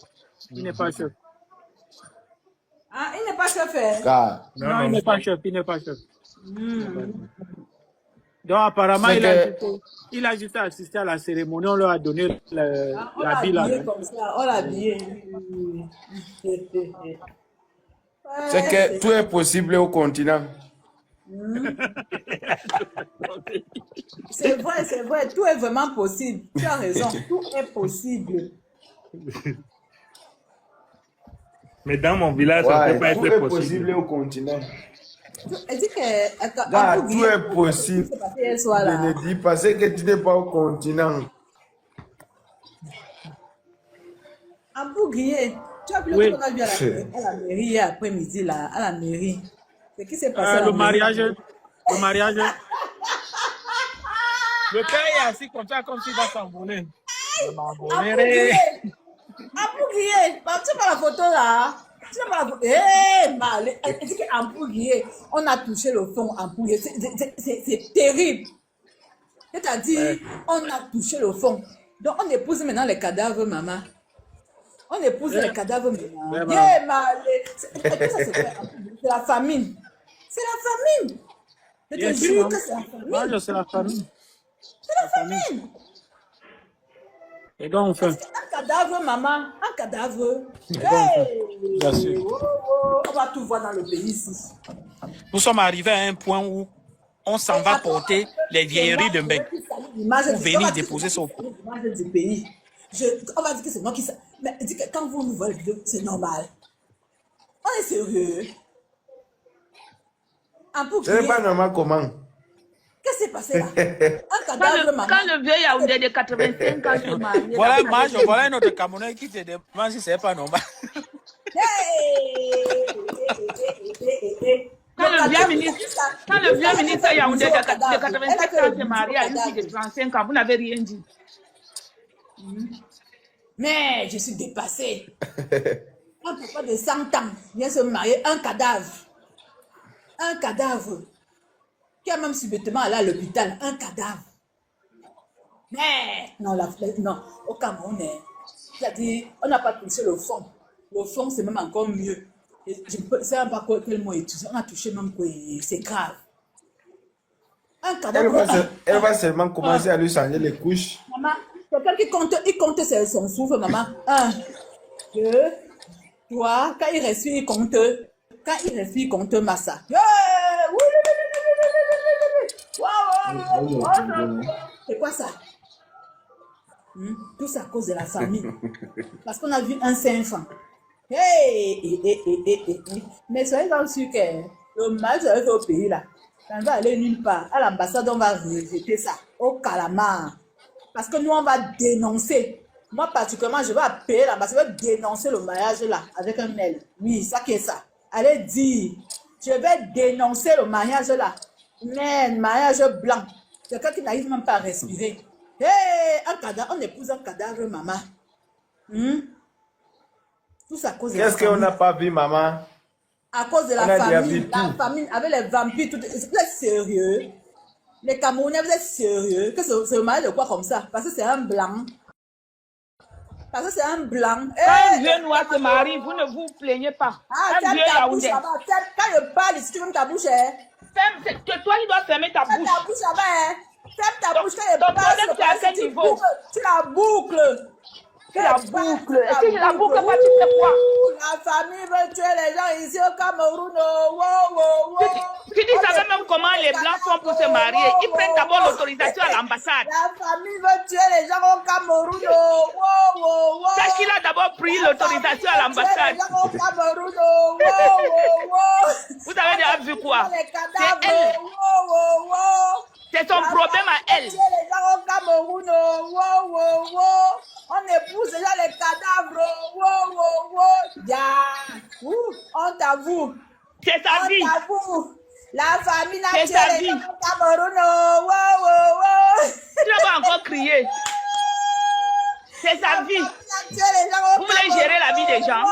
Il n'est pas chef. Ah, il n'est pas chef. Non, il n'est pas chef. Il n'est pas chef. Donc, apparemment, il a juste assisté à la cérémonie. On leur a donné la bille. Comme ça, on l'a habillé. C'est que tout est possible au continent. C'est vrai, tout est vraiment possible. Tu as raison, tout est possible. Mais dans mon village, ça ne peut pas Tout être est possible. possible au continent. Elle dit que... Là, tout est possible. Je Ne dis pas c'est que tu n'es pas au continent. En Bouguier, tu as vu le qu'on a vu à la mairie hier après-midi, là, à la mairie. C'est qui s'est passé à la Le mairie? mariage. Le père est assis comme ça, comme s'il va s'envoler. En Bouguier, tu vois la photo là? Tu vois la photo? Mal. Elle dit qu'en Bouguier, on a touché le fond en Bouguier. C'est terrible. C'est-à-dire, on a touché le fond. Donc, on épouse maintenant les cadavres, maman. On épouse les cadavres maintenant. C'est la famine. C'est la famine. Je te jure que c'est la famine. C'est la famille. C'est la famine. Et donc, enfin. Un cadavre, maman. Un cadavre. Bien sûr. On va tout voir dans le pays ici. Nous sommes arrivés à un point où on s'en va porter les vieilleries de Mbeng pour venir déposer son coup. L'image du pays. On va dire que c'est moi qui... Mais dis que quand vous nous voyez la vidéo, c'est normal. On est sérieux. C'est pas normal comment? Qu'est-ce qui s'est passé là? Un cadavre, maman. Quand le vieux Yaoundé de 85 ans se marie. Voilà un autre Camerounais qui te demande si c'est pas normal. Quand le vieux ministre Yaoundé de 87 ans se marie à une fille de 35 ans, vous n'avez rien dit. Mais je suis dépassée. Un papa de 100 ans vient se marier, un cadavre. Un cadavre. Qui a même subitement allé à l'hôpital. Un cadavre. Mais non, non, au Cameroun, c'est-à-dire, on n'a pas touché le fond. Le fond, c'est même encore mieux. Je ne sais pas quel mot utiliser. On a touché même quoi, c'est grave. Un cadavre. Elle va seulement commencer à lui changer les couches. Maman, quelqu'un qui compte, il compte son souffle, maman. 1, 2, 3. Quand il respire, il compte. Quand il respire, il compte massa. C'est quoi ça? Tout ça à cause de la famille. Parce qu'on a vu un saint enfant. Mais soyez donc sûrs que le mal se fait au pays là. Ça ne va aller nulle part. À l'ambassade, on va rejeter ça. Au calamar. Parce que nous, on va dénoncer. Moi, particulièrement, je vais appeler l'ambassade, je vais dénoncer le mariage là, avec un mail. Oui, ça qui est ça. Allez dire, je vais dénoncer le mariage là. Mais mariage blanc. Quelqu'un qui n'arrive même pas à respirer. Un cadavre, on épouse un cadavre, maman. Tout ça à cause de la famille. Qu'est-ce qu'on n'a pas vu, maman? À cause de la famille. La famille avec les vampires. Vous êtes sérieux? Les Camerounais, vous êtes sérieux? Que c'est le mariage de quoi comme ça? Parce que c'est un blanc. Parce que c'est un blanc. Quand un vieux noir se marie, vous ne vous plaignez pas. Un vieux Yaoundé. Quand je parle ici, tu fermes ta bouche. Toi, il doit fermer ta bouche. Ferme ta bouche là-bas. Ferme ta bouche. Quand je ton parle, problème, c'est à quel niveau? tu la boucles. Tu la boucles. Et si je la boucle pas, tu fais quoi? La famille veut tuer les gens ici au Cameroun. Tu dis ça même comment les Blancs font pour se marier. Ils prennent d'abord l'autorisation à l'ambassade. La famille veut tuer les gens au Cameroun. Sache qu'il a d'abord pris l'autorisation à l'ambassade. Vous avez déjà vu quoi? C'est elle. C'est son problème à elle. On épouse déjà les cadavres. On t'avoue. C'est sa vie. La famille n'a tué les gens au Cameroun. Tu vas pas encore crier. C'est sa vie. Vous voulez gérer la vie des gens?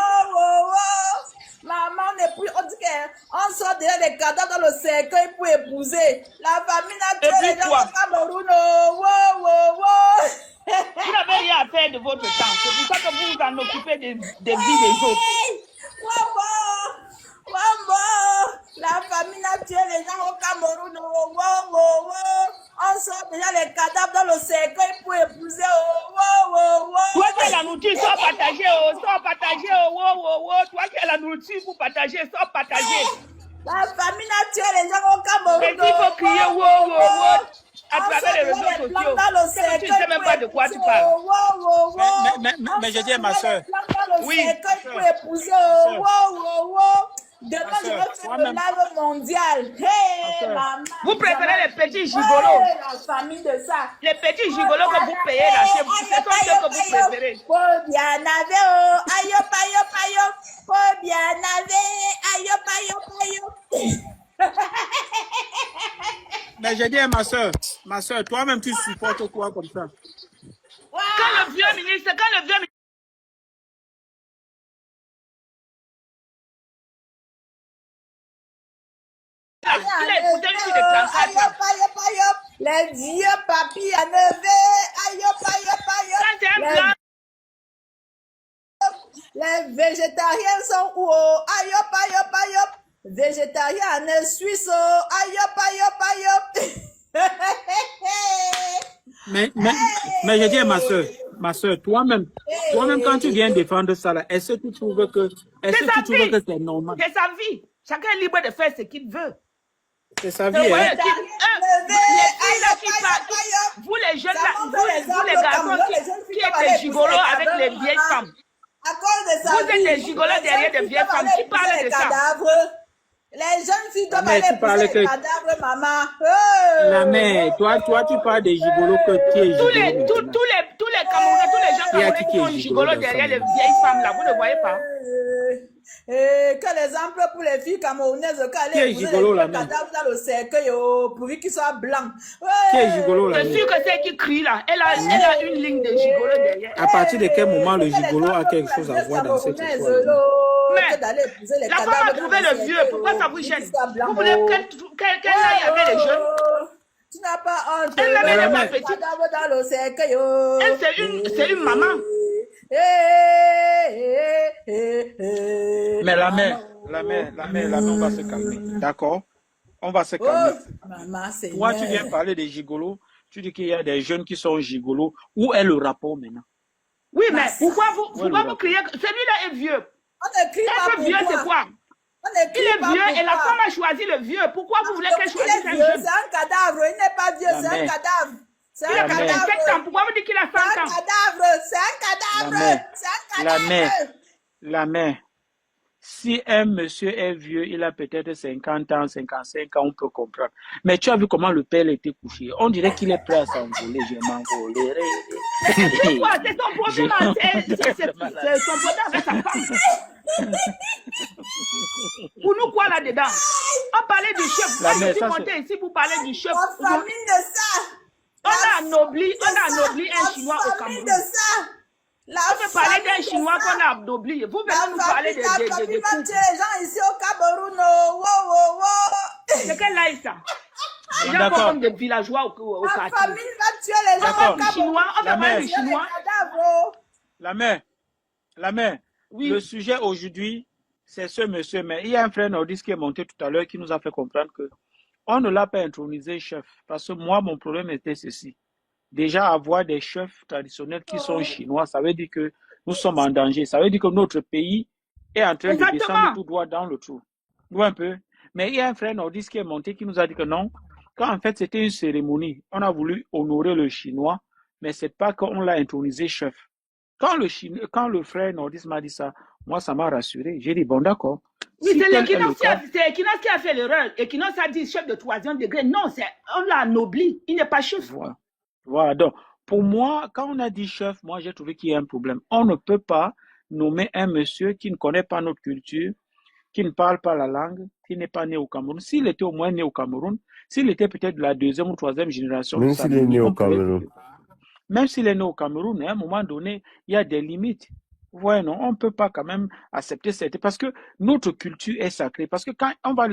Maman, on dit qu'on sort déjà des cadavres dans le cercueil pour épouser. La famille n'a tué les gens au Cameroun. Vous n'avez rien à faire de votre temps. C'est pour ça que vous vous en occupez des vies des autres. La famille a tué les gens au Cameroun. On sort déjà les cadavres dans le cercueil pour épouser. Toi qui as la nourriture, sois partagé. Toi qui as la nourriture. nourriture pour partager, sans partager. La famine a tué les gens au Cameroun. Et il faut crier wow, wow, wow à travers les réseaux sociaux. Tu ne sais même pas de quoi tu parles. Mais je dis à ma soeur. Oui. Pour épouser. Demain, je vais faire le live mondial. Hey, maman. Vous préférez les petits gigolos. La famille de ça. Les petits gigolos que vous payez là, ce sont ceux que vous préférez. Pour bien avoir, ayop, ayop, ayop. Pour bien avoir, ayop, ayop, ayop. Mais je dis à ma soeur, toi-même tu supportes quoi comme ça? Quand le vieux ministre, il a écouté une fille de 34 ans. Les vieux papis à never, ayop, ayop, ayop. Les végétariens sont où? Ayop, ayop, ayop. Végétarien en Suisse, ayop, ayop, ayop. Mais je dis à ma soeur, toi-même quand tu viens défendre ça là, est-ce que tu trouves que c'est normal? C'est sa vie. Chacun est libre de faire ce qu'il veut. C'est sa vie, hein? Vous les jeunes là, vous les garçons qui êtes des gigolos avec les vieilles femmes. À cause de ça, vous êtes des gigolos derrière des vieilles femmes qui parlent de ça. Les jeunes filles doivent aller pousser les cadavres, maman. La mère, toi tu parles des gigolos qui est gigolo. Tous les Camerounais, tous les gens Camerounais qui sont gigolos derrière les vieilles femmes là, vous ne voyez pas? Quel exemple pour les filles camerounaises qui allaient pousser les cadavres dans le cercueil pourvu qu'ils soient blancs. Qui est gigolo là? C'est sûr que c'est qui crie là. Elle a une ligne de gigolo derrière. À partir de quel moment le gigolo a quelque chose à voir dans cette histoire? Mais la femme a trouvé le vieux, pourquoi ça vous gêne? Vous voulez qu'elle aille avec les jeunes? Tu n'as pas honte. Elle est pas petite. Dans le cercueil. Elle, c'est une maman. Mais la mère, on va se calmer. D'accord? On va se calmer. Maman, toi, tu viens parler des gigolos. Tu dis qu'il y a des jeunes qui sont gigolos. Où est le rapport maintenant? Oui, mais pourquoi vous criez? Celui-là est vieux. Être vieux, c'est quoi? Il est vieux et la femme a choisi le vieux. Pourquoi vous voulez qu'elle choisisse un jeune? C'est un cadavre. Il n'est pas vieux, c'est un cadavre. Il a 47 ans. Pourquoi vous dites qu'il a 100 ans? C'est un cadavre. C'est un cadavre. La mère. Si un monsieur est vieux, il a peut-être 50 ans, 55 ans, on peut comprendre. Mais tu as vu comment le père était couché. On dirait qu'il est prêt à s'envoler. Je m'envolerai. C'est quoi? C'est son problème. C'est son problème avec sa femme. Pour nous, quoi là-dedans? On parlait du chef. Quand je suis monté ici pour parler du chef. La famille de ça. On a anobli un Chinois au Cameroun. On peut parler d'un Chinois qu'on a anobli. Vous venez nous parler de coups. Les gens ici au Cameroun. C'est quel live ça? Les gens sont comme des villageois au quartier. La famille va tuer les gens au Cameroun. On va parler du Chinois. La mère. Oui. Le sujet aujourd'hui, c'est ce monsieur. Mais il y a un frère nordiste qui est monté tout à l'heure qui nous a fait comprendre que on ne l'a pas intronisé chef. Parce que moi, mon problème était ceci. Déjà, avoir des chefs traditionnels qui sont chinois, ça veut dire que nous sommes en danger. Ça veut dire que notre pays est en train de descendre tout droit dans le trou. Nous un peu. Mais il y a un frère nordiste qui est monté qui nous a dit que non, quand en fait c'était une cérémonie, on a voulu honorer le chinois, mais c'est pas qu'on l'a intronisé chef. Quand le frère nordiste m'a dit ça, moi ça m'a rassuré. J'ai dit bon d'accord. Oui, c'est l'Equinox qui a fait l'erreur. Equinox a dit chef de 3e degré. Non, on l'a anobli. Il n'est pas chef. Voilà, donc pour moi, quand on a dit chef, moi j'ai trouvé qu'il y a un problème. On ne peut pas nommer un monsieur qui ne connaît pas notre culture, qui ne parle pas la langue, qui n'est pas né au Cameroun. S'il était au moins né au Cameroun, s'il était peut-être de la 2e ou 3e génération. Même s'il est né au Cameroun. Même s'il est né au Cameroun, à un moment donné, il y a des limites. Ouais, non, on ne peut pas quand même accepter cette... Parce que notre culture est sacrée. Parce que quand on va...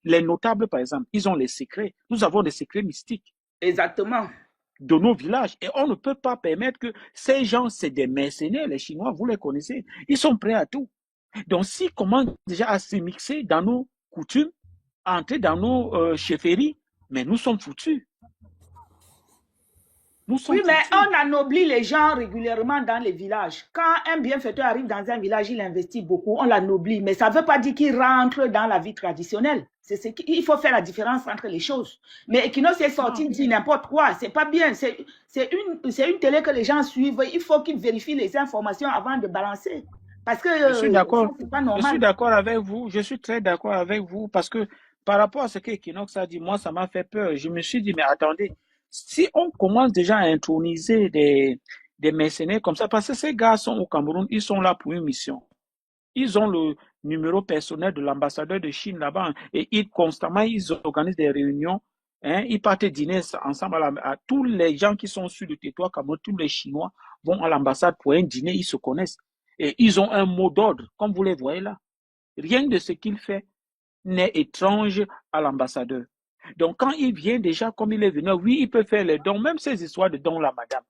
Les notables, par exemple, ils ont les secrets. Nous avons des secrets mystiques. Exactement. De nos villages. Et on ne peut pas permettre que ces gens, c'est des mercenaires. Les Chinois, vous les connaissez. Ils sont prêts à tout. Donc, s'ils commencent déjà à se mixer dans nos coutumes, à entrer dans nos chefferies, mais nous sommes foutus. Nous sommes Oui, mais tranquilles. on anoblit les gens régulièrement dans les villages. Quand un bienfaiteur arrive dans un village, il investit beaucoup, on l'anoblit. Mais ça ne veut pas dire qu'il rentre dans la vie traditionnelle. Il faut faire la différence entre les choses. Mais Equinox est sorti, dit n'importe quoi. C'est pas bien. C'est une télé que les gens suivent. Il faut qu'ils vérifient les informations avant de balancer. Parce que Je suis d'accord. c'est pas Je suis normal. d'accord avec vous. Je suis très d'accord avec vous parce que par rapport à ce que Equinox a dit, moi, ça m'a fait peur. Je me suis dit, mais attendez, si on commence déjà à introniser des mercenaires comme ça, parce que ces gars sont au Cameroun, ils sont là pour une mission. Ils ont le numéro personnel de l'ambassadeur de Chine là-bas hein, et constamment, ils organisent des réunions. Hein, ils partent dîner ensemble. Tous les gens qui sont sur le territoire Cameroun, tous les Chinois vont à l'ambassade pour un dîner, ils se connaissent. Et ils ont un mot d'ordre, comme vous les voyez là. Rien de ce qu'il fait n'est étrange à l'ambassadeur. Donc, quand il vient déjà, comme il est venu, oui, il peut faire les dons, même ces histoires de dons là, madame.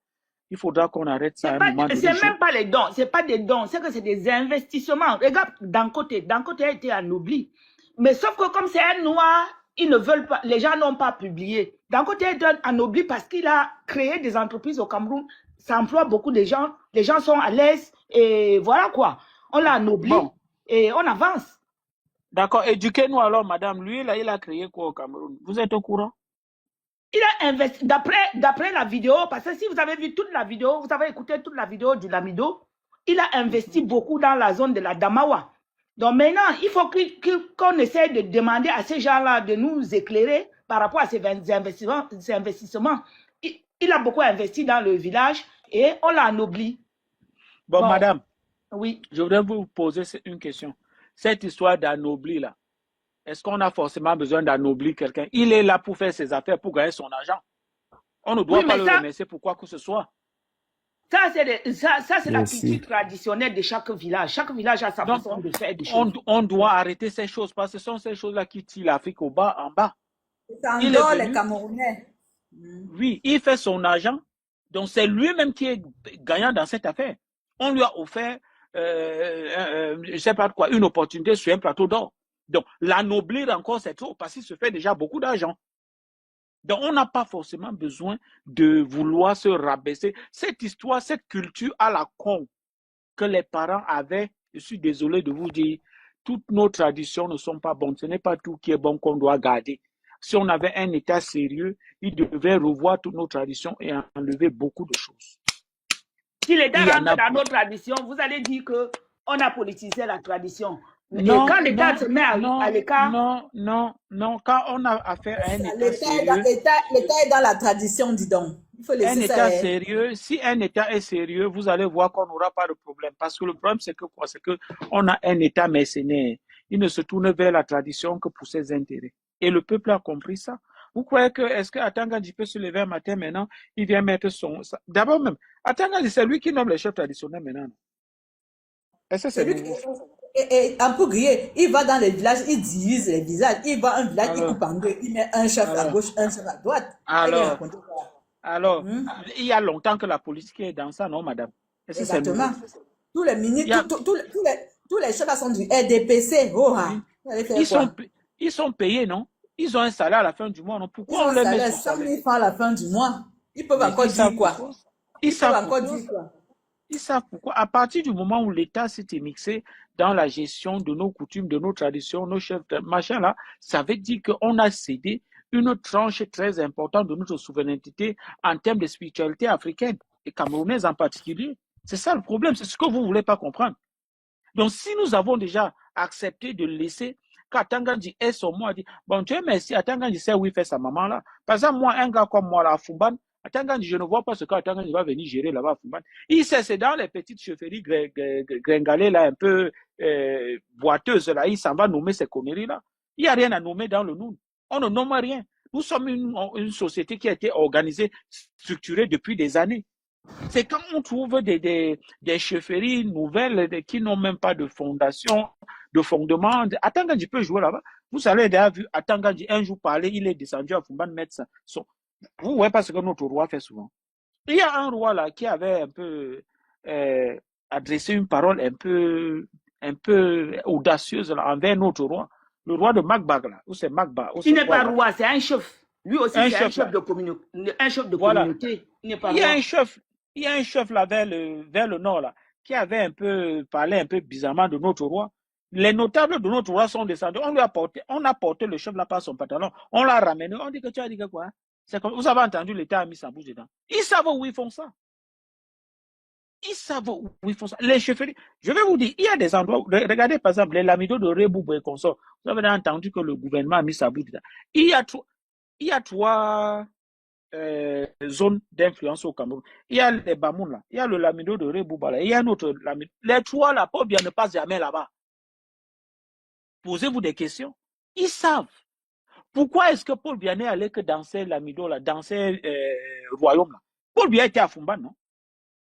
Il faudra qu'on arrête ça à un moment donné. C'est même pas les dons, c'est pas des dons, c'est que c'est des investissements. Regarde, d'un côté a été anobli. Mais sauf que comme c'est un noir, ils ne veulent pas, les gens n'ont pas publié. D'un côté, il est anobli parce qu'il a créé des entreprises au Cameroun, ça emploie beaucoup de gens, les gens sont à l'aise et voilà quoi. On l'a anobli et on avance. D'accord, éduquez-nous alors, madame. Lui, là, il a créé quoi au Cameroun? Vous êtes au courant? Il a investi, d'après la vidéo, parce que si vous avez vu toute la vidéo, vous avez écouté toute la vidéo du Lamido, il a investi beaucoup dans la zone de la Damawa. Donc maintenant, il faut qu'on essaie de demander à ces gens-là de nous éclairer par rapport à ces investissements. Il a beaucoup investi dans le village et on l'a anobli. Bon, madame, oui. Je voudrais vous poser une question. Cette histoire d'anobli là, est-ce qu'on a forcément besoin d'anoblir quelqu'un? Il est là pour faire ses affaires, pour gagner son argent. On ne doit pas le remercier pour quoi que ce soit. Ça, c'est la culture traditionnelle de chaque village. Chaque village a sa façon de faire des choses. On doit arrêter ces choses parce que ce sont ces choses-là qui tirent l'Afrique en bas. Il est les Camerounais. Oui, il fait son argent. Donc, c'est lui-même qui est gagnant dans cette affaire. On lui a offert, je ne sais pas quoi, une opportunité sur un plateau d'or. Donc, l'anoblir encore, c'est trop parce qu'il se fait déjà beaucoup d'argent. Donc, on n'a pas forcément besoin de vouloir se rabaisser. Cette histoire, cette culture à la con que les parents avaient, je suis désolé de vous dire, toutes nos traditions ne sont pas bonnes. Ce n'est pas tout qui est bon qu'on doit garder. Si on avait un État sérieux, il devait revoir toutes nos traditions et enlever beaucoup de choses. Si l'État rentre dans nos traditions, vous allez dire qu'on a politisé la tradition. Non, quand l'État se met à l'écart... Non. Quand on a affaire à un État sérieux... L'État est dans la tradition, dis donc. Il faut laisser ça. Sérieux, si un État est sérieux, vous allez voir qu'on n'aura pas de problème. Parce que le problème, c'est que quoi? C'est qu'on a un État mercenaire. Il ne se tourne vers la tradition que pour ses intérêts. Et le peuple a compris ça. Vous croyez que, est-ce que Atangandji peut se lever un matin maintenant, il vient mettre son... D'abord même, Atangandji, c'est lui qui nomme les chefs traditionnels maintenant. Est-ce que c'est nouveau? Et un peu grillé, il va dans les villages, il divise les villages. Il va un village, il coupe en deux, il met un chef à gauche, un chef à droite. Alors, il y a longtemps que la politique est dans ça, non, madame? Exactement. Tous les ministres, tous les chefs sont du RDPC. Ils sont payés, non? Ils ont un salaire à la fin du mois, non? Pourquoi on les met sur 100 000 francs à la fin du mois. Ils peuvent encore dire quoi? Ils savent pourquoi. À partir du moment où l'État s'est mixé dans la gestion de nos coutumes, de nos traditions, nos chefs, machin là, ça veut dire qu'on a cédé une tranche très importante de notre souveraineté en termes de spiritualité africaine et camerounaise en particulier. C'est ça le problème, c'est ce que vous ne voulez pas comprendre. Donc, si nous avons déjà accepté de laisser qu'Atangandji ait son mot, a dit, bon, Dieu merci, Atangandji sait où il fait sa maman là. Par exemple, moi, un gars comme moi là, à Fumban, Atangandji, je ne vois pas ce qu'Atangandji va venir gérer là-bas à Fumban. Il sait, c'est dans les petites chefferies gringalées là, un peu boiteuses là, il s'en va nommer ces conneries là. Il n'y a rien à nommer dans le Noun. On ne nomme rien. Nous sommes une société qui a été organisée, structurée depuis des années. C'est quand on trouve des chefferies nouvelles qui n'ont même pas de fondation, de fondement. Atangandji peut jouer là-bas. Vous allez d'ailleurs vu Atangandji un jour parler, il est descendu à Fumban mettre ça. Vous voyez pas ce que notre roi fait souvent. Il y a un roi là qui avait un peu adressé une parole un peu audacieuse là, envers notre roi. Le roi de Magbag là, où c'est Magbag. Il n'est pas roi, c'est un chef. Lui aussi, Un c'est un chef chef là. de communauté. Un chef de Voilà. communauté. Il n'est pas Il y a roi. un chef là vers le nord là, qui avait un peu parlé un peu bizarrement de notre roi. Les notables de notre roi sont descendus. On a porté le chef là par son pantalon. On l'a ramené. On dit que tu as dit que quoi? C'est comme, vous avez entendu, l'État a mis sa bouche dedans. Ils savent où ils font ça. Ils savent où ils font ça. Les chefferies, je vais vous dire, il y a des endroits, regardez par exemple les lamidos de Reboubou et consorts. Vous avez entendu que le gouvernement a mis sa bouche dedans. Il y a trois zones d'influence au Cameroun. Il y a les Bamoun là, il y a le lamido de Rebouba là, il y a un autre lamido. Les trois là, Paul Biya ne passe jamais là-bas. Posez-vous des questions. Ils savent. Pourquoi est-ce que Paul Biya n'est allé que dans ces lamidos là, dans ces royaumes là? Paul Biya était à Fumba, non?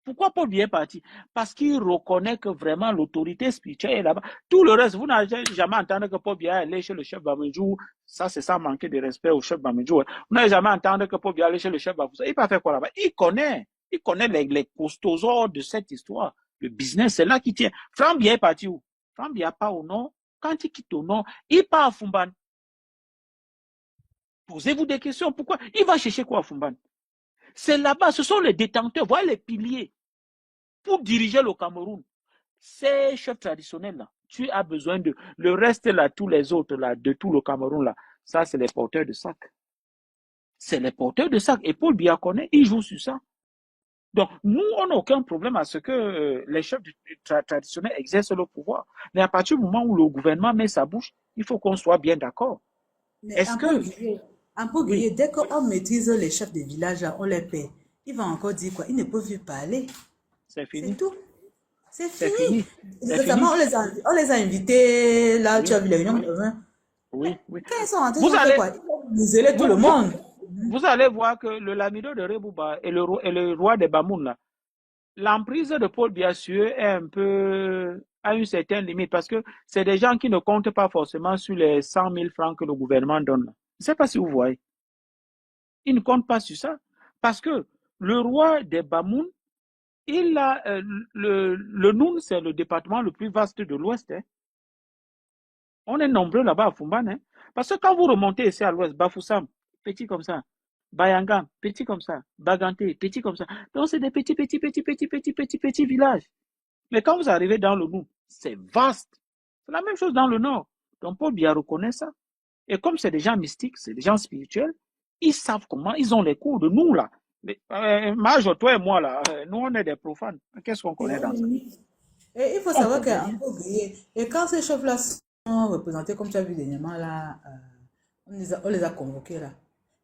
Pourquoi Paul Biya est parti? Parce qu'il reconnaît que vraiment l'autorité spirituelle est là-bas. Tout le reste, vous n'avez jamais entendu que Paul Biya est allé chez le chef Bamidjou. Ça, c'est sans manquer de respect au chef Bamidjou. Vous n'avez jamais entendu que Paul Biya est allé chez le chef Bamidjou. Il n'a pas fait quoi là-bas? Il connaît les costosors de cette histoire. Le business, c'est là qu'il tient. Franck Biya est parti où? Franck Biya part au nord. Quand il quitte au nord, il part à Fumban. Posez-vous des questions. Pourquoi? Il va chercher quoi à Fumban? C'est là-bas, ce sont les détenteurs, voilà les piliers. Pour diriger le Cameroun, ces chefs traditionnels-là, tu as besoin de... Le reste, là, tous les autres, là, de tout le Cameroun, là, ça, c'est les porteurs de sac. C'est les porteurs de sac. Et Paul Biya connaît, il joue sur ça. Donc, nous, on n'a aucun problème à ce que les chefs traditionnels exercent le pouvoir. Mais à partir du moment où le gouvernement met sa bouche, il faut qu'on soit bien d'accord. Mais un peu grillé, dès qu'on maîtrise les chefs de village, on les paie. Il va encore dire quoi? Ils ne peuvent plus parler. C'est fini. C'est tout. C'est C'est fini. fini. Récemment, on les a invités, là, tu as vu les réunions. Oui. Quand ils sont rentrés, ils ont fait quoi? Ils ont muselé tout le monde. Vous allez voir que le lamido de Rebouba et le roi des Bamoun, là, l'emprise de Paul Biya sur eux est un peu à une certaine limite parce que c'est des gens qui ne comptent pas forcément sur les 100 000 francs que le gouvernement donne. Je ne sais pas si vous voyez. Ils ne comptent pas sur ça parce que le roi des Bamoun, il a le Noun, c'est le département le plus vaste de l'Ouest. Hein. On est nombreux là-bas à Fumban. Hein. Parce que quand vous remontez ici à l'Ouest, Bafoussam, petit comme ça. Bayangam, petit comme ça. Baganté, petit comme ça. Donc, c'est des petits villages. Mais quand vous arrivez dans le Noun, c'est vaste. C'est la même chose dans le Nord. Donc, Paul Biya reconnaît ça. Et comme c'est des gens mystiques, c'est des gens spirituels, ils savent comment, ils ont les cours de nous, là. Maj, toi et moi, là, nous, on est des profanes. Qu'est-ce qu'on connaît dans ça? Et il faut savoir qu'un peu grillé. Et quand ces chefs-là sont représentés, comme tu as vu dernièrement, là, on les a convoqués, là.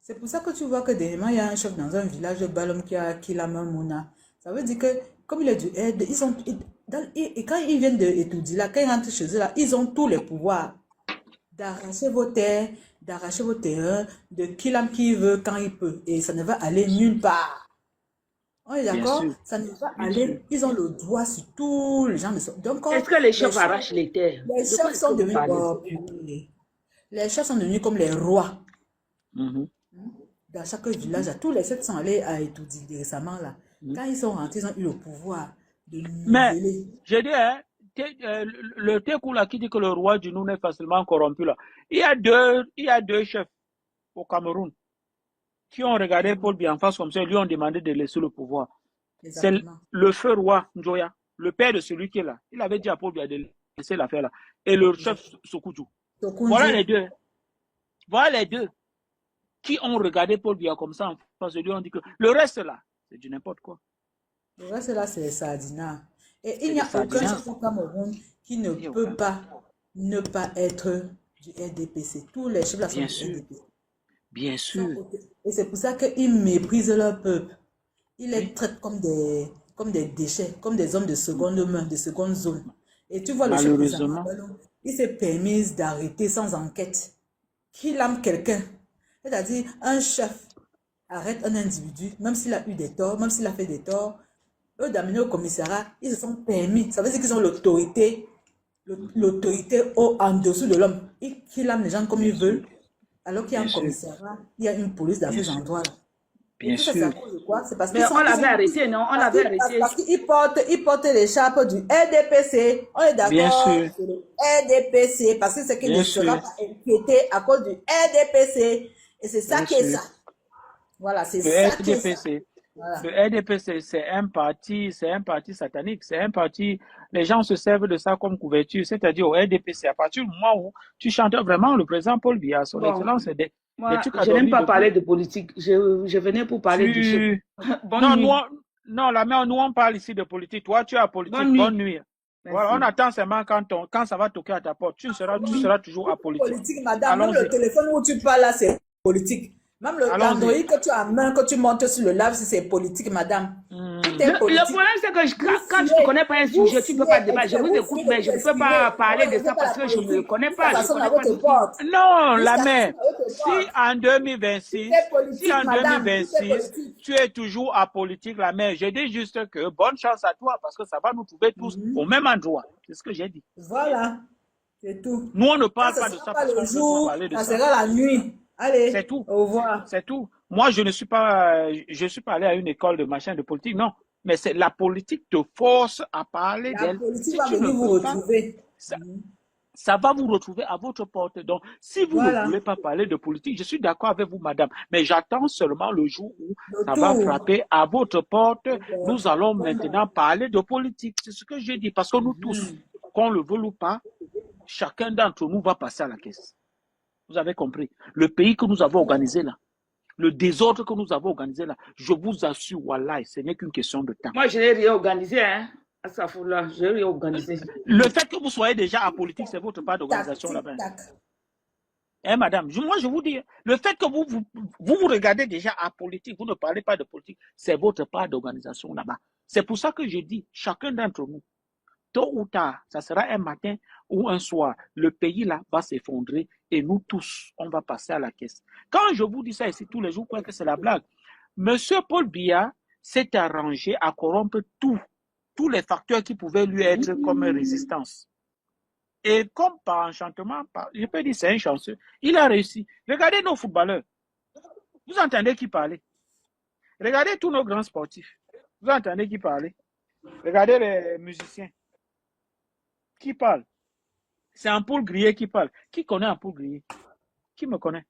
C'est pour ça que tu vois que dernièrement, il y a un chef dans un village de Balom qui a Kilama Mouna. Ça veut dire que, comme il est du aide, et quand ils viennent d'étudier là, quand ils rentrent chez eux là, ils ont tous les pouvoirs d'arracher vos terres, d'arracher vos terrains, de Kilam qui veut quand il peut. Et ça ne va aller nulle part. On est d'accord? Ça ne va aller. Ils ont le droit sur tous les gens. Donc, est-ce que les chefs arrachent les terres? Les chefs sont devenus les chefs sont devenus comme les rois. Dans chaque village, tous les chefs sont allés à étudier récemment là. Quand ils sont rentrés, ils ont eu le pouvoir de Mais, niveler. je dis, hein, le Tekou là qui dit que le roi du Noun est facilement corrompu là. Il y a deux chefs au Cameroun qui ont regardé Paul Biya en face comme ça et lui ont demandé de laisser le pouvoir. C'est le feu roi Njoya, le père de celui qui est là. Il avait dit à Paul Biya de laisser l'affaire là. Et le chef Sokoudjou. Voilà les deux. Voilà les deux qui ont regardé Paul Biya comme ça en face de lui ont dit que le reste là, c'est du n'importe quoi. Le reste là, c'est Sardina. Et il n'y a aucun chef au Cameroun qui ne peut pas ne pas être du RDPC. Tous les chefs là sont du RDPC. Bien sûr. Et c'est pour ça qu'ils méprisent leur peuple. Ils les traitent comme des déchets, comme des hommes de seconde main, de seconde zone. Et tu vois le chef de Zambalo, il s'est permis d'arrêter sans enquête. Qu'il aime quelqu'un. C'est-à-dire, un chef arrête un individu, même s'il a eu des torts, même s'il a fait des torts, eux d'amener au commissariat, ils se sont permis. Ça veut dire qu'ils ont l'autorité en dessous de l'homme. Qu'ils aiment les gens comme ils veulent. Alors qu'il y a un commissariat, il y a une police dans ces endroits-là. Bien sûr. C'est parce mais on l'avait arrêté, non? On l'avait arrêté. Parce qu'ils portent l'écharpe du RDPC. On est d'accord sur le RDPC. Parce que c'est qu'il ne sera pas inquiété à cause du RDPC. Et c'est ça Bien qui est sûr. ça. Voilà, c'est Le ça qui est ça. RDP, Voilà. le RDP, c'est un parti satanique, c'est un parti, les gens se servent de ça comme couverture, c'est-à-dire au RDP, c'est à partir du moment où tu chantes vraiment le président Paul Biya, son Bon, excellence, c'est des moi, trucs à je n'aime dormir pas debout. parler de politique. Je venais pour parler du chef. Bonne Non, nuit. non, la mère, nous on parle ici de politique. Toi, tu es à politique. Bonne nuit. Bonne nuit. Voilà, on Merci. attend seulement quand ça va toquer à ta porte. Tu seras toujours à politique. Politique, madame. Même le Allons-y. téléphone où tu parles là, c'est politique. Même l'Android Allons-y. que tu as en main, que tu montes sur le live, c'est politique, madame. Tout est Le politique. problème, c'est que quand tu ne connais pas un sujet, tu ne peux pas débattre. Je vous écoute, mais je ne peux pas parler de ça parce que je ne le connais pas. Je ne connais pas du tout. Non, la mère, si en 2026, tu es toujours à politique, la mère, je dis juste que bonne chance à toi parce que ça va nous trouver tous au même endroit. C'est ce que j'ai dit. Voilà, c'est tout. Nous, on ne parle Ça pas de sera ça pas parce le qu'on jour, veut parler de ça ça. sera la nuit. Allez, C'est tout. au revoir. C'est tout. Moi, je ne suis pas allé à une école de machin de politique, non. Mais c'est la politique te force à parler La d'elle. politique Si va tu ne venir vous veux pas, retrouver. ça va vous retrouver à votre porte. Donc, si vous Voilà. ne voulez pas parler de politique, je suis d'accord avec vous, madame. Mais j'attends seulement le jour où Le ça va tour. frapper à votre porte. Nous allons maintenant parler de politique. C'est ce que j'ai dit. Parce que nous tous, qu'on le veuille ou pas, chacun d'entre nous va passer à la caisse. Vous avez compris. Le pays que nous avons organisé là, le désordre que nous avons organisé là, je vous assure, wallahi, ce n'est qu'une question de temps. Moi, je n'ai rien organisé, hein. À sa foule-là, je n'ai rien organisé. Le fait que vous soyez déjà à politique, c'est votre part d'organisation là-bas. Hein, madame, moi je vous dis, le fait que vous regardez déjà à politique, vous ne parlez pas de politique, c'est votre part d'organisation là-bas. C'est pour ça que je dis, chacun d'entre nous, tôt ou tard, ça sera un matin ou un soir, le pays là va s'effondrer et nous tous, on va passer à la caisse. Quand je vous dis ça ici tous les jours, quoi que c'est la blague. Monsieur Paul Biya s'est arrangé à corrompre tous les facteurs qui pouvaient lui être comme résistance. Et comme par enchantement, je peux dire c'est un chanceux, il a réussi. Regardez nos footballeurs. Vous entendez qui parler? Regardez tous nos grands sportifs. Vous entendez qui parler? Regardez les musiciens. Qui parle? C'est Ampoule Grillé qui parle. Qui connaît Ampoule Grillé? Qui me connaît?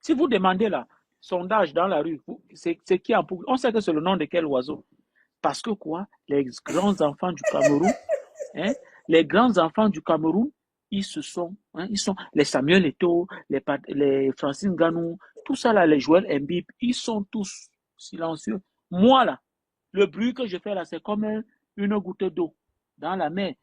Si vous demandez là, sondage dans la rue, c'est qui Ampoule? On sait que c'est le nom de quel oiseau. Parce que quoi? Les grands enfants du Cameroun, hein, les grands enfants du Cameroun, ils sont les Samuel Eto'o, les Francine Ganou, tout ça là, les Joël Mbib, ils sont tous silencieux. Moi là, le bruit que je fais là, c'est comme une goutte d'eau dans la mer.